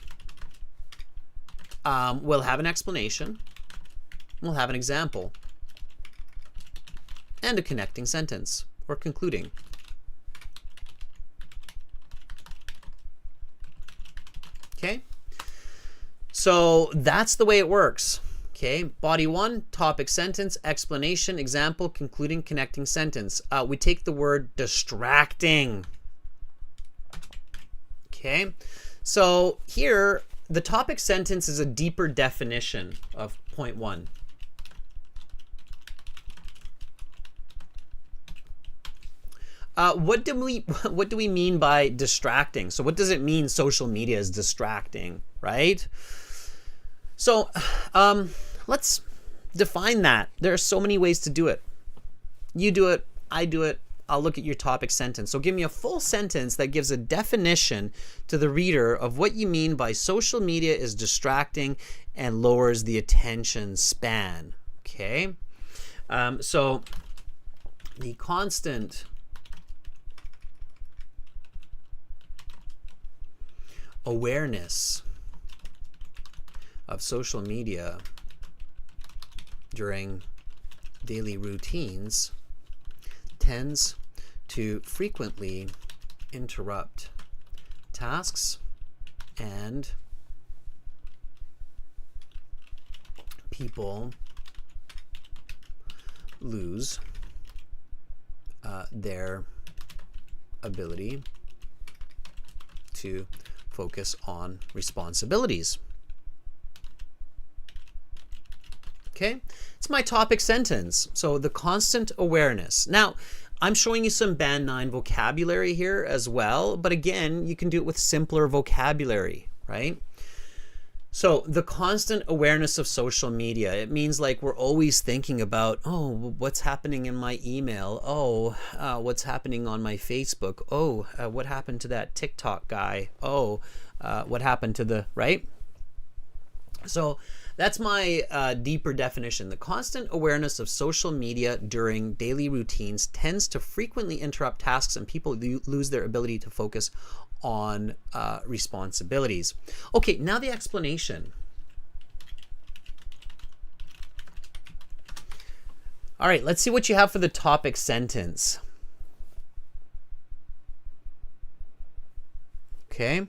[SPEAKER 1] We'll have an explanation. We'll have an example. And a connecting sentence or concluding. Okay? So that's the way it works. Okay, body 1, topic sentence, explanation, example, concluding, connecting sentence. We take the word distracting. Okay, so here the topic sentence is a deeper definition of point 1. What do we mean by distracting? So what does it mean social media is distracting, right? So let's define that. There are so many ways to do it. You do it, I do it, I'll look at your topic sentence. So give me a full sentence that gives a definition to the reader of what you mean by social media is distracting and lowers the attention span. Okay? So the constant awareness of social media during daily routines tends to frequently interrupt tasks and people lose their ability to focus on responsibilities. Okay, it's my topic sentence. So the constant awareness. Now, I'm showing you some band 9 vocabulary here as well, but again, you can do it with simpler vocabulary, right? So the constant awareness of social media, it means like we're always thinking about, oh, what's happening in my email? Oh, what's happening on my Facebook? Oh, what happened to that TikTok guy? Oh, what happened to the, right? So that's my deeper definition. The constant awareness of social media during daily routines tends to frequently interrupt tasks and people lose their ability to focus on responsibilities. Okay, now the explanation. All right, let's see what you have for the topic sentence. Okay.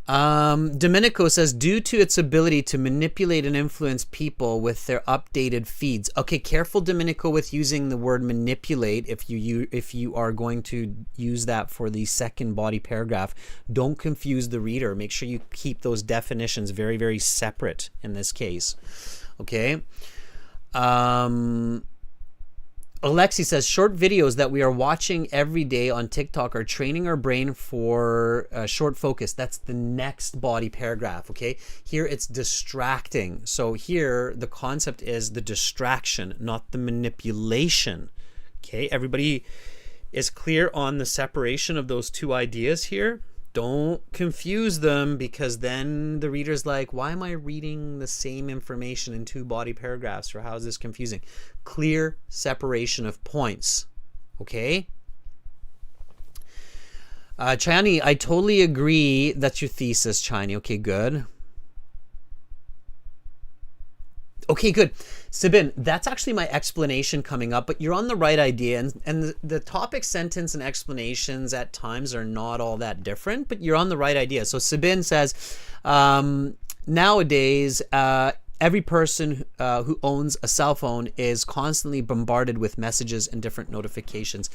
[SPEAKER 1] Domenico says, due to its ability to manipulate and influence people with their updated feeds. Okay, careful, Domenico, with using the word manipulate. If you are going to use that for the second body paragraph, don't confuse the reader. Make sure you keep those definitions very, very separate in this case. Okay. Alexi says, short videos that we are watching every day on TikTok are training our brain for short focus. That's the next body paragraph, okay? Here it's distracting. So here the concept is the distraction, not the manipulation. Okay, everybody is clear on the separation of those two ideas here? Don't confuse them, because then the reader's like, why am I reading the same information in two body paragraphs, or how is this confusing? Clear separation of points. Okay? Chani, I totally agree. That's your thesis, Chani. Okay, good. Okay, good. Sabin, that's actually my explanation coming up, but you're on the right idea. And the topic sentence and explanations at times are not all that different, but you're on the right idea. So Sabin says, nowadays, every person who owns a cell phone is constantly bombarded with messages and different notifications.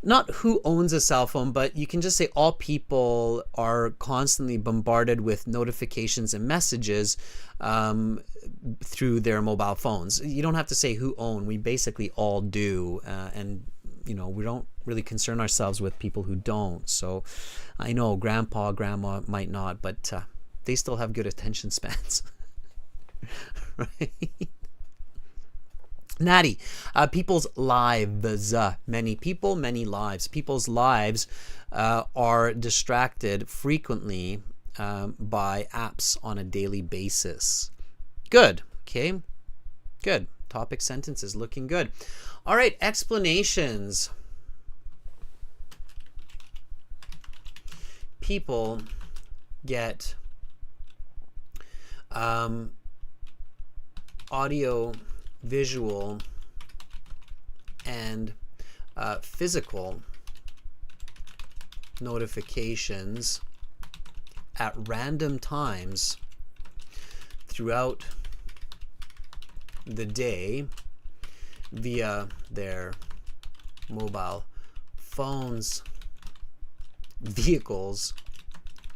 [SPEAKER 1] Not who owns a cell phone, but you can just say all people are constantly bombarded with notifications and messages through their mobile phones. You don't have to say who own. We basically all do. And, you know, we don't really concern ourselves with people who don't. So I know grandpa, grandma might not, but they still have good attention spans. Right? Natty, people's lives, many people, many lives. People's lives are distracted frequently by apps on a daily basis. Good. Okay. Good. Topic sentence is looking good. All right. Explanations. people get audio, visual, and physical notifications at random times throughout the day via their mobile phones, vehicles,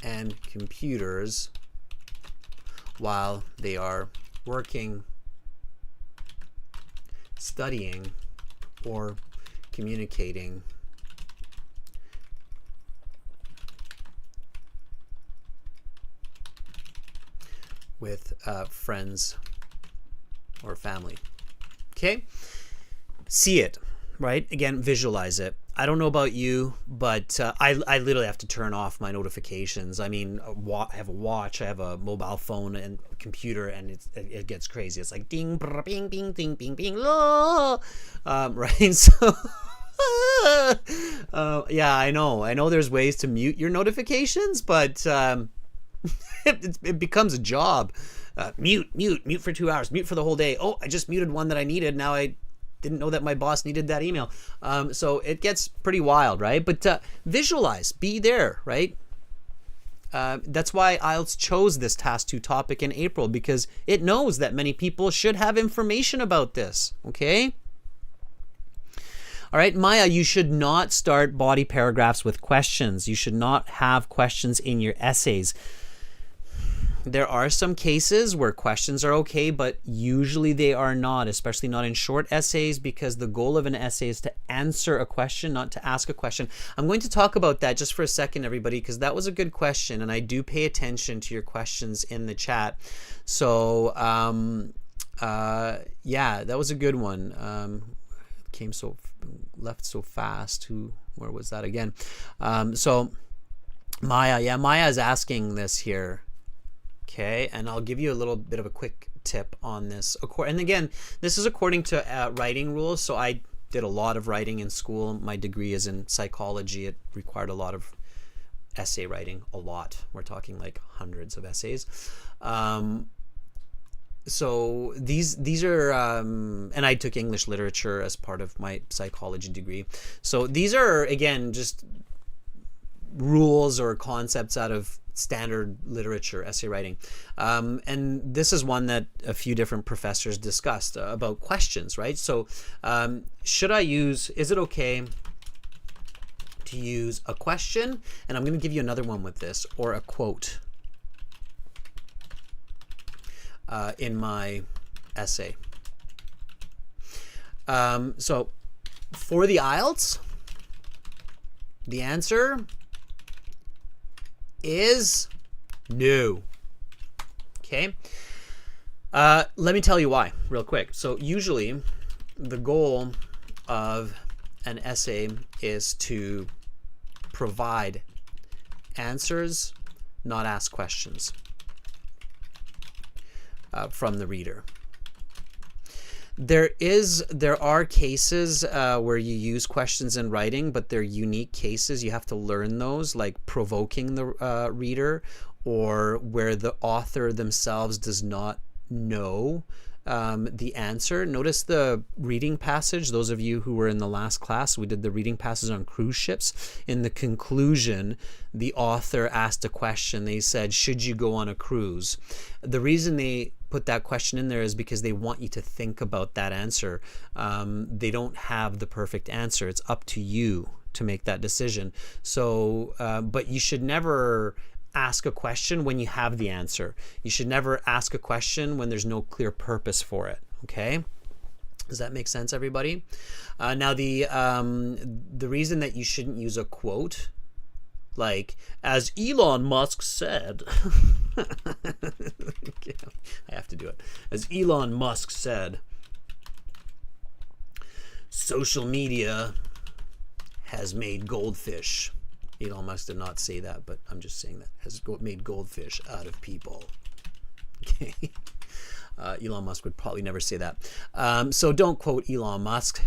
[SPEAKER 1] and computers while they are working, studying, or communicating with friends or family. Okay? See it, right? Again, visualize it. I don't know about you, but I literally have to turn off my notifications. I mean, I have a watch, I have a mobile phone and computer, and it gets crazy. It's like ding, brr, bing, bing, ding, bing, bing, la, right? So, yeah, I know there's ways to mute your notifications, but it becomes a job. Mute for 2 hours, mute for the whole day. Oh, I just muted one that I needed. Now I didn't know that my boss needed that email. So it gets pretty wild, right? But visualize, be there, right? That's why IELTS chose this Task 2 topic in April, because it knows that many people should have information about this, okay? All right, Maya, you should not start body paragraphs with questions. You should not have questions in your essays. There are some cases where questions are okay, but usually they are not, especially not in short essays, because the goal of an essay is to answer a question, not to ask a question. I'm going to talk about that just for a second, everybody, because that was a good question, and I do pay attention to your questions in the chat. So, yeah, that was a good one. Left so fast. Where was that again? So, Maya, yeah, Maya is asking this here. Okay, and I'll give you a little bit of a quick tip on this. And again, this is according to writing rules. So I did a lot of writing in school. My degree is in psychology. It required a lot of essay writing, a lot. We're talking like hundreds of essays. So these are, and I took English literature as part of my psychology degree. So these are, again, just rules or concepts out of standard literature, essay writing. And this is one that a few different professors discussed about questions, right? So is it okay to use a question? And I'm going to give you another one with this, or a quote in my essay. So for the IELTS, the answer is no. Okay. Let me tell you why real quick. So usually the goal of an essay is to provide answers, not ask questions from the reader. There are cases where you use questions in writing, but they're unique cases. You have to learn those, like provoking the reader, or where the author themselves does not know the answer. Notice the reading passage. Those of you who were in the last class, we did the reading passage on cruise ships. In the conclusion, the author asked a question. They said, should you go on a cruise? The reason they put that question in there is because they want you to think about that answer. They don't have the perfect answer. It's up to you to make that decision. So, but you should never ask a question when you have the answer. You should never ask a question when there's no clear purpose for it. Okay? Does that make sense, everybody? Now, the reason that you shouldn't use a quote, like, as Elon Musk said, okay, I have to do it. As Elon Musk said, social media has made goldfish. Elon Musk did not say that, but I'm just saying that. Has made goldfish out of people. Okay. Elon Musk would probably never say that. So don't quote Elon Musk.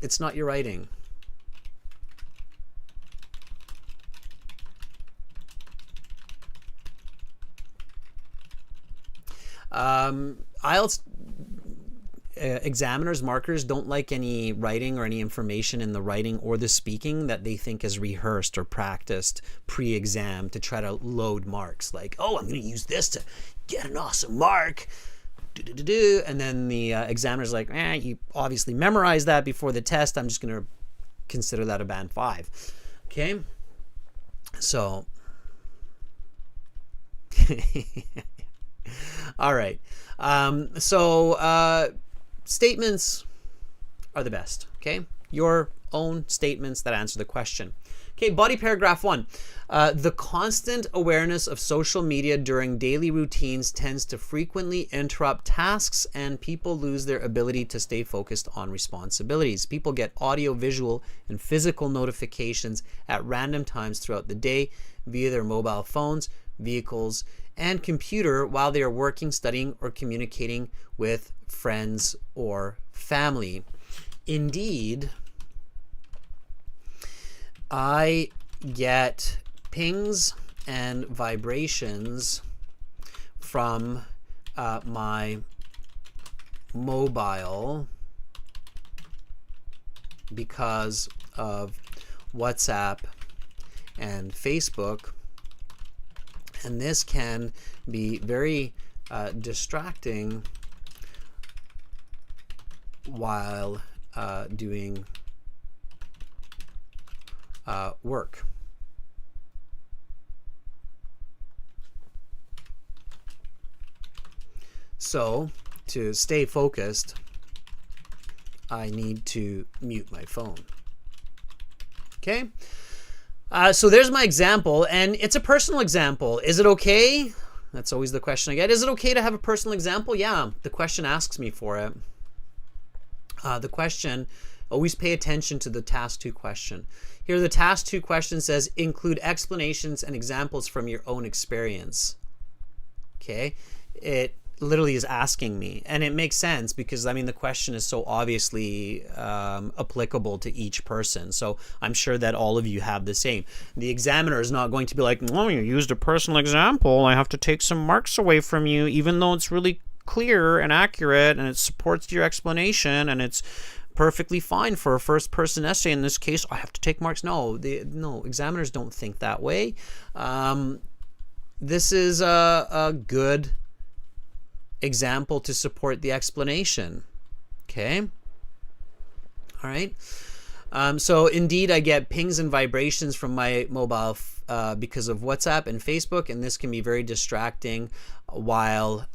[SPEAKER 1] It's not your writing. IELTS examiners, markers don't like any writing or any information in the writing or the speaking that they think is rehearsed or practiced pre-exam to try to load marks. Like, oh, I'm going to use this to get an awesome mark. And then the examiner's like, you obviously memorized that before the test. I'm just going to consider that a band 5. Okay? So, all right. Statements are the best, okay? Your own statements that answer the question. Okay, body paragraph 1. The constant awareness of social media during daily routines tends to frequently interrupt tasks, and people lose their ability to stay focused on responsibilities. People get audio, visual, and physical notifications at random times throughout the day via their mobile phones, vehicles, and computer while they are working, studying, or communicating with friends or family. Indeed, I get pings and vibrations from my mobile because of WhatsApp and Facebook, and this can be very distracting while doing work. So to stay focused, I need to mute my phone. Okay? So there's my example, and it's a personal example. Is it okay? That's always the question I get. Is it okay to have a personal example? Yeah, the question asks me for it. The question, always pay attention to the task 2 question. Here, the task 2 question says, include explanations and examples from your own experience. Okay? It literally is asking me, and it makes sense because, I mean, the question is so obviously applicable to each person. So I'm sure that all of you have the same. The examiner is not going to be like, well, you used a personal example, I have to take some marks away from you, even though it's really clear and accurate and it supports your explanation and it's perfectly fine for a first person essay. In this case, I have to take marks. No, examiners don't think that way. This is a good example to support the explanation. Okay. All right. So indeed, I get pings and vibrations from my mobile because of WhatsApp and Facebook, and this can be very distracting while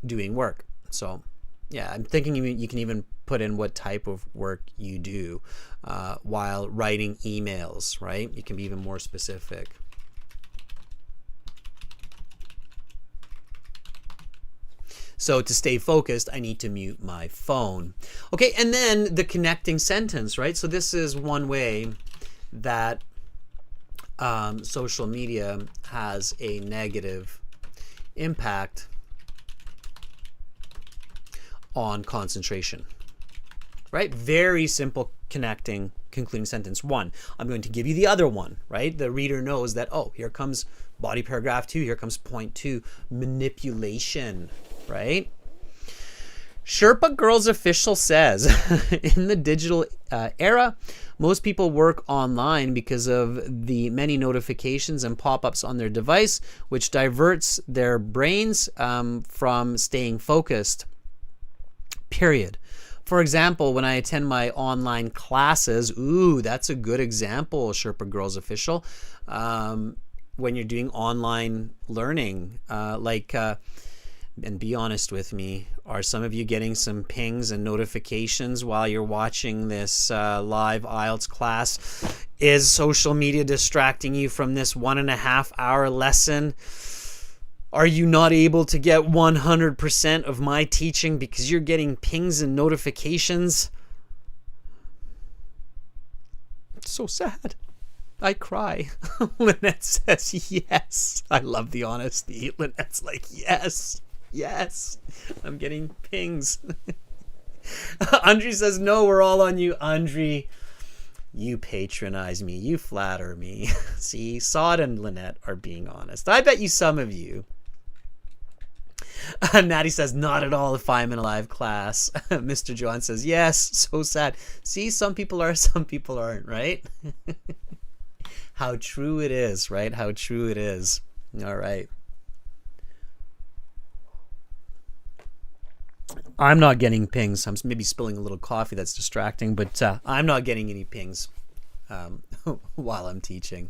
[SPEAKER 1] doing work. So yeah, I'm thinking you can even put in what type of work you do while writing emails, right? You can be even more specific. So to stay focused, I need to mute my phone. Okay, and then the connecting sentence, right? So this is one way that social media has a negative impact on concentration, right? Very simple connecting concluding sentence 1. I'm going to give you the other one, right? The reader knows that, oh, here comes body paragraph 2, here comes point 2, manipulation, right? Sherpa Girls official says, in the digital era, most people work online because of the many notifications and pop-ups on their device, which diverts their brains from staying focused, period. For example, when I attend my online classes, ooh, that's a good example, Sherpa Girls official, when you're doing online learning, and be honest with me, are some of you getting some pings and notifications while you're watching this live IELTS class? Is social media distracting you from this 1.5 hour lesson? Are you not able to get 100% of my teaching because you're getting pings and notifications? It's so sad. I cry. Lynette says yes. I love the honesty. Lynette's like, yes. Yes, I'm getting pings. Andre says, no, we're all on you, Andre. You patronize me. You flatter me. See, Sod and Lynette are being honest. I bet you some of you. Natty says, not at all if I'm in a live class. Mr. John says, yes, so sad. See, some people are, some people aren't, right? How true it is, right? How true it is. All right. I'm not getting pings. I'm maybe spilling a little coffee that's distracting, but I'm not getting any pings while I'm teaching.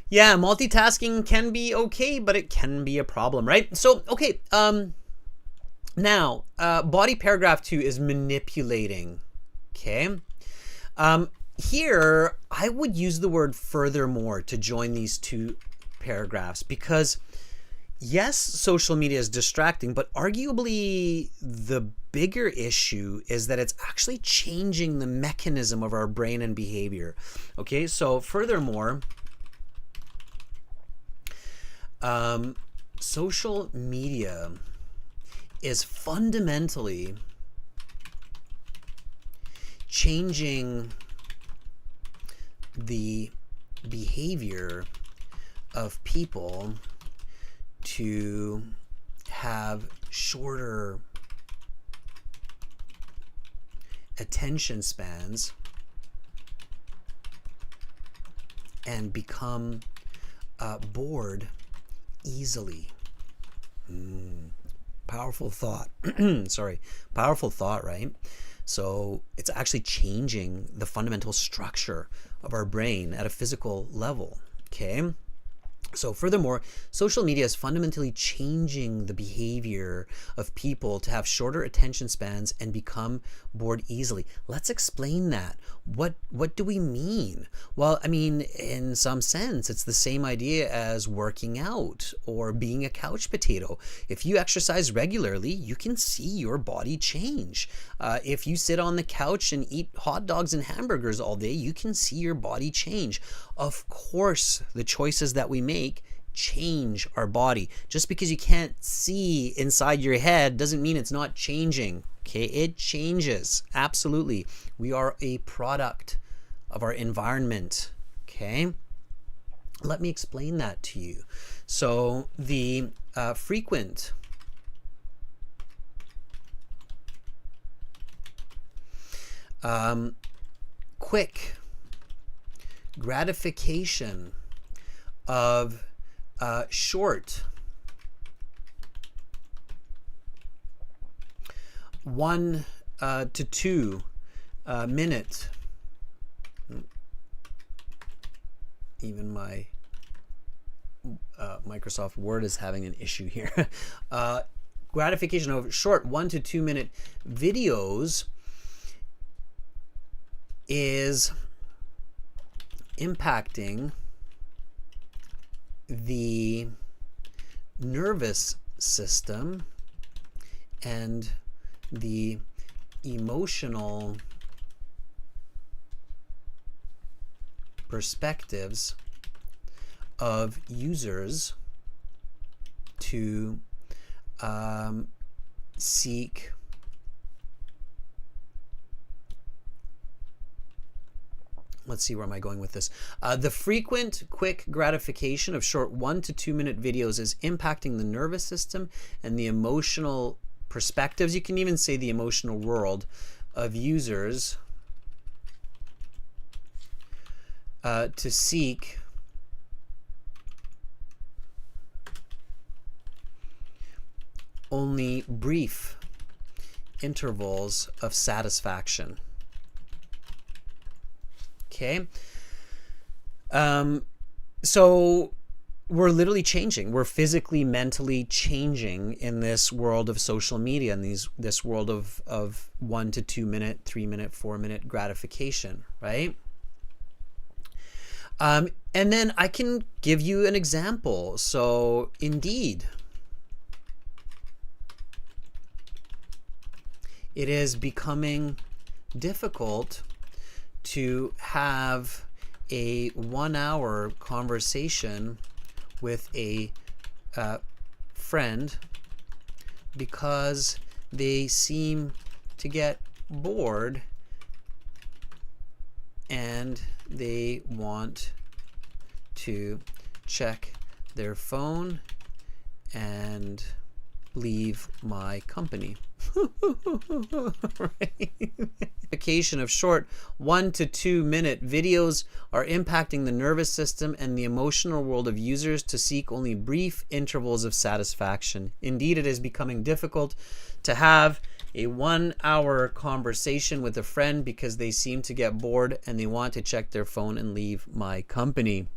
[SPEAKER 1] Yeah, multitasking can be okay, but it can be a problem, right? So, okay, now, body paragraph 2 is manipulating, okay? Here, I would use the word furthermore to join these two paragraphs because, yes, social media is distracting, but arguably the bigger issue is that it's actually changing the mechanism of our brain and behavior, okay? So, furthermore, social media is fundamentally changing the behavior of people to have shorter attention spans and become bored easily. Powerful thought. Sorry, powerful thought, right? So it's actually changing the fundamental structure of our brain at a physical level, okay? So furthermore, social media is fundamentally changing the behavior of people to have shorter attention spans and become bored easily. Let's explain that. What do we mean? Well, I mean, in some sense, it's the same idea as working out or being a couch potato. If you exercise regularly, you can see your body change. If you sit on the couch and eat hot dogs and hamburgers all day, you can see your body change. Of course, the choices that we make change our body. Just because you can't see inside your head doesn't mean it's not changing. Okay, it changes. Absolutely. We are a product of our environment. Okay, let me explain that to you. So the frequent quick gratification of short 1 to 2 minute, even my Microsoft Word is having an issue here. Gratification of short 1 to 2 minute videos is impacting the nervous system and the emotional perspectives of users to seek let's see, where am I going with this? The frequent, quick gratification of short 1 to 2 minute videos is impacting the nervous system and the emotional perspectives. You can even say the emotional world of users to seek only brief intervals of satisfaction. Okay, so we're literally changing. We're physically, mentally changing in this world of social media and this world of 1 to 2 minute, 3 minute, 4 minute gratification, right? And then I can give you an example. So indeed, it is becoming difficult to have a 1 hour conversation with a friend because they seem to get bored and they want to check their phone and leave my company. Right? Notification of short 1 to 2 minute videos are impacting the nervous system and the emotional world of users to seek only brief intervals of satisfaction. Indeed, it is becoming difficult to have a 1-hour conversation with a friend because they seem to get bored and they want to check their phone and leave my company.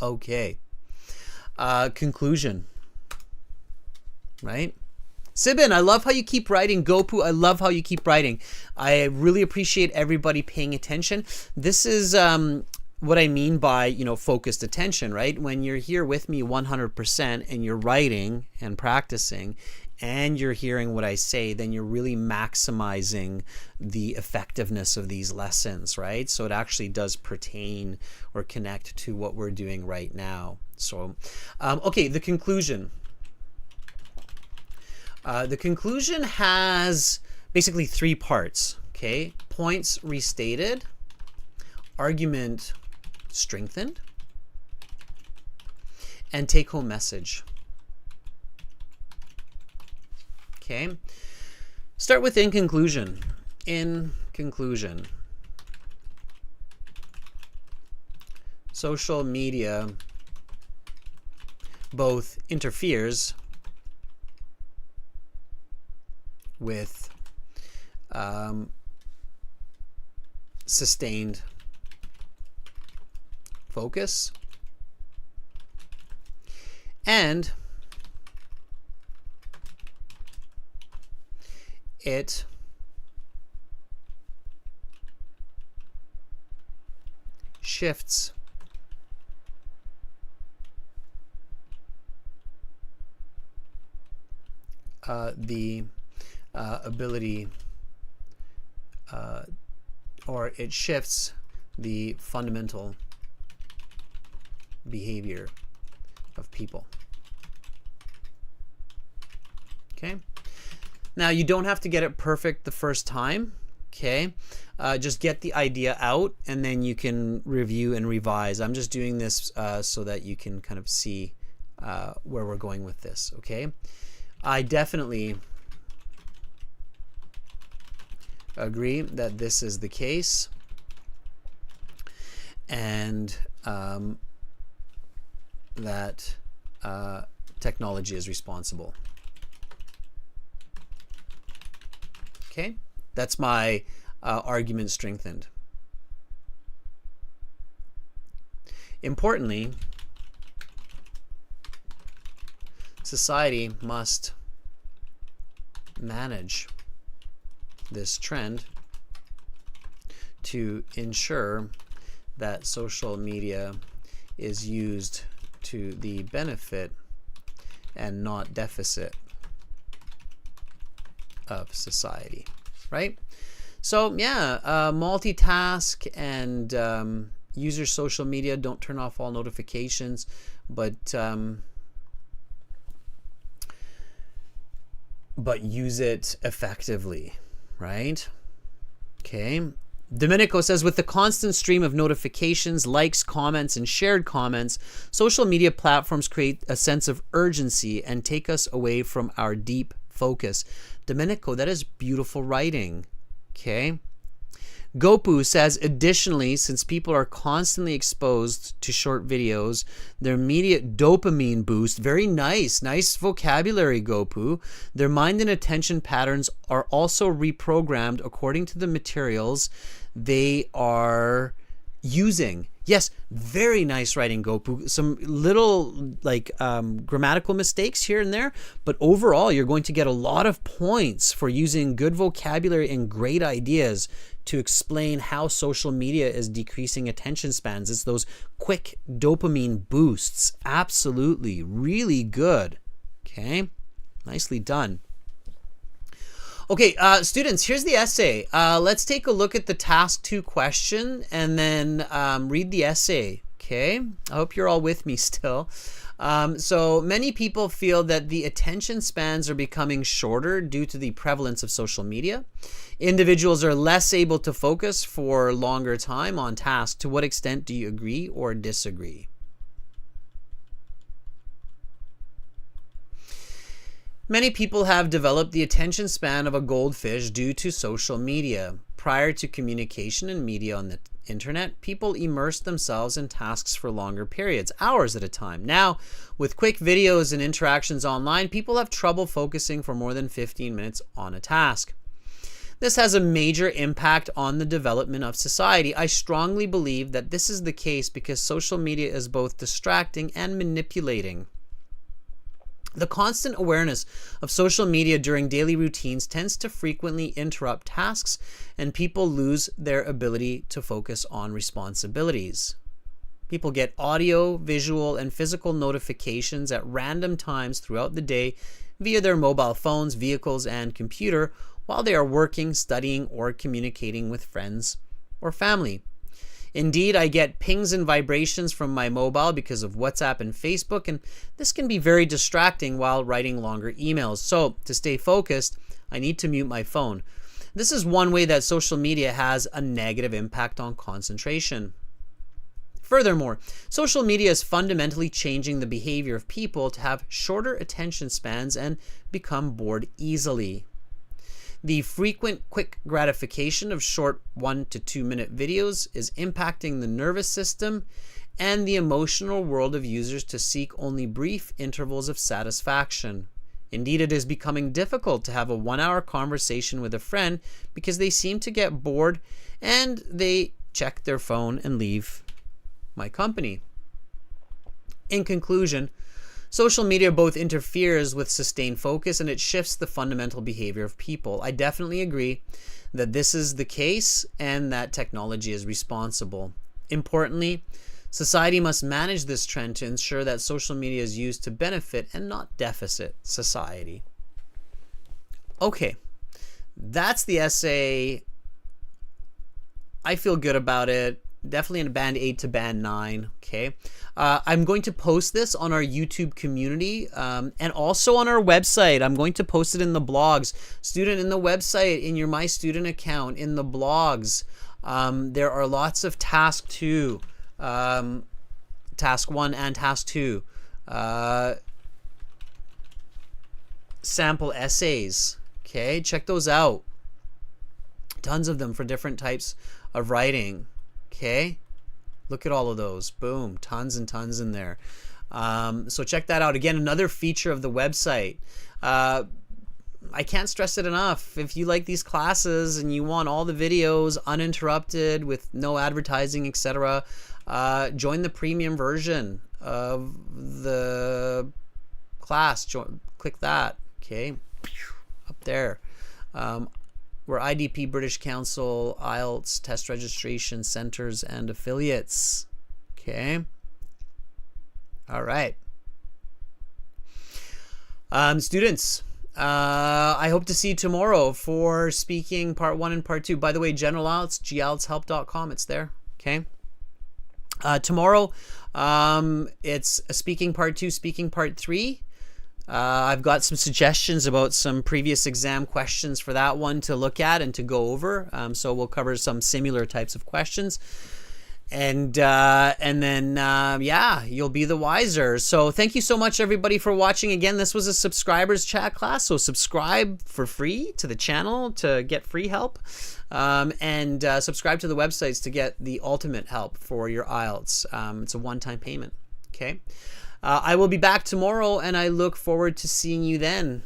[SPEAKER 1] Okay. Conclusion. Right? Sibin, I love how you keep writing. Gopu, I love how you keep writing. I really appreciate everybody paying attention. This is what I mean by, you know, focused attention, right? When you're here with me 100% and you're writing and practicing and you're hearing what I say, then you're really maximizing the effectiveness of these lessons, right? So it actually does pertain or connect to what we're doing right now. So, okay, the conclusion. The conclusion has basically 3 parts, okay? Points restated, argument strengthened, and take-home message. Okay? Start with in conclusion. In conclusion, social media both interferes with sustained focus and it shifts the ability or it shifts the fundamental behavior of people. Okay? Now, you don't have to get it perfect the first time. Okay? Just get the idea out and then you can review and revise. I'm just doing this so that you can kind of see where we're going with this. Okay? I definitely agree that this is the case, and that technology is responsible. Okay, that's my argument strengthened. Importantly, society must manage this trend to ensure that social media is used to the benefit and not deficit of society, right? So yeah, multitask and use your social media. Don't turn off all notifications, but use it effectively, right? Okay. Domenico says, with the constant stream of notifications, likes, comments, and shared comments, social media platforms create a sense of urgency and take us away from our deep focus. Domenico, that is beautiful writing. Okay. Gopu says, additionally, since people are constantly exposed to short videos, their immediate dopamine boost, very nice vocabulary, Gopu, their mind and attention patterns are also reprogrammed according to the materials they are using. Yes, very nice writing, Gopu. Some little grammatical mistakes here and there, but overall you're going to get a lot of points for using good vocabulary and great ideas to explain how social media is decreasing attention spans. It's those quick dopamine boosts. Absolutely, really good. Okay, nicely done. Okay, students, here's the essay. Let's take a look at the task 2 question and then read the essay. Okay, I hope you're all with me still. So many people feel that the attention spans are becoming shorter due to the prevalence of social media. Individuals are less able to focus for longer time on tasks. To what extent do you agree or disagree? Many people have developed the attention span of a goldfish due to social media. Prior to communication and media on the internet, people immersed themselves in tasks for longer periods, hours at a time. Now, with quick videos and interactions online, people have trouble focusing for more than 15 minutes on a task. This has a major impact on the development of society. I strongly believe that this is the case because social media is both distracting and manipulating. The constant awareness of social media during daily routines tends to frequently interrupt tasks, and people lose their ability to focus on responsibilities. People get audio, visual, and physical notifications at random times throughout the day via their mobile phones, vehicles, and computer while they are working, studying, or communicating with friends or family. Indeed, I get pings and vibrations from my mobile because of WhatsApp and Facebook, and this can be very distracting while writing longer emails. So, to stay focused, I need to mute my phone. This is one way that social media has a negative impact on concentration. Furthermore, social media is fundamentally changing the behavior of people to have shorter attention spans and become bored easily. The frequent quick gratification of short 1 to 2 minute videos is impacting the nervous system and the emotional world of users to seek only brief intervals of satisfaction. Indeed, it is becoming difficult to have a 1-hour conversation with a friend because they seem to get bored and they check their phone and leave my company. In conclusion, social media both interferes with sustained focus and it shifts the fundamental behavior of people. I definitely agree that this is the case and that technology is responsible. Importantly, society must manage this trend to ensure that social media is used to benefit and not deficit society. Okay, that's the essay. I feel good about it. Definitely in a band 8 to band 9. Okay. I'm going to post this on our YouTube community and also on our website. I'm going to post it in the blogs. Student, in the website, in your My Student account, in the blogs, there are lots of task 2, task 1 and task 2, sample essays. Okay. Check those out. Tons of them for different types of writing. Okay, look at all of those. Boom, tons and tons in there. So check that out. Again, another feature of the website. I can't stress it enough. If you like these classes and you want all the videos uninterrupted with no advertising, etc., join the premium version of the class. Click that. Okay, up there. We're IDP, British Council, IELTS, test registration centers, and affiliates. Okay. All right. Students, I hope to see you tomorrow for speaking part 1 and part 2. By the way, general IELTS, gieltshelp.com, it's there. Okay. Tomorrow, it's a speaking part 2, speaking part 3. I've got some suggestions about some previous exam questions for that one to look at and to go over. So we'll cover some similar types of questions. And then, yeah, you'll be the wiser. So thank you so much, everybody, for watching. Again, this was a subscribers chat class. So subscribe for free to the channel to get free help. And subscribe to the websites to get the ultimate help for your IELTS. It's a one-time payment. Okay. I will be back tomorrow, and I look forward to seeing you then.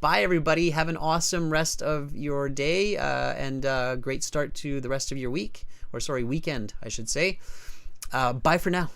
[SPEAKER 1] Bye, everybody. Have an awesome rest of your day and great start to the rest of your week. Or, sorry, weekend, I should say. Bye for now.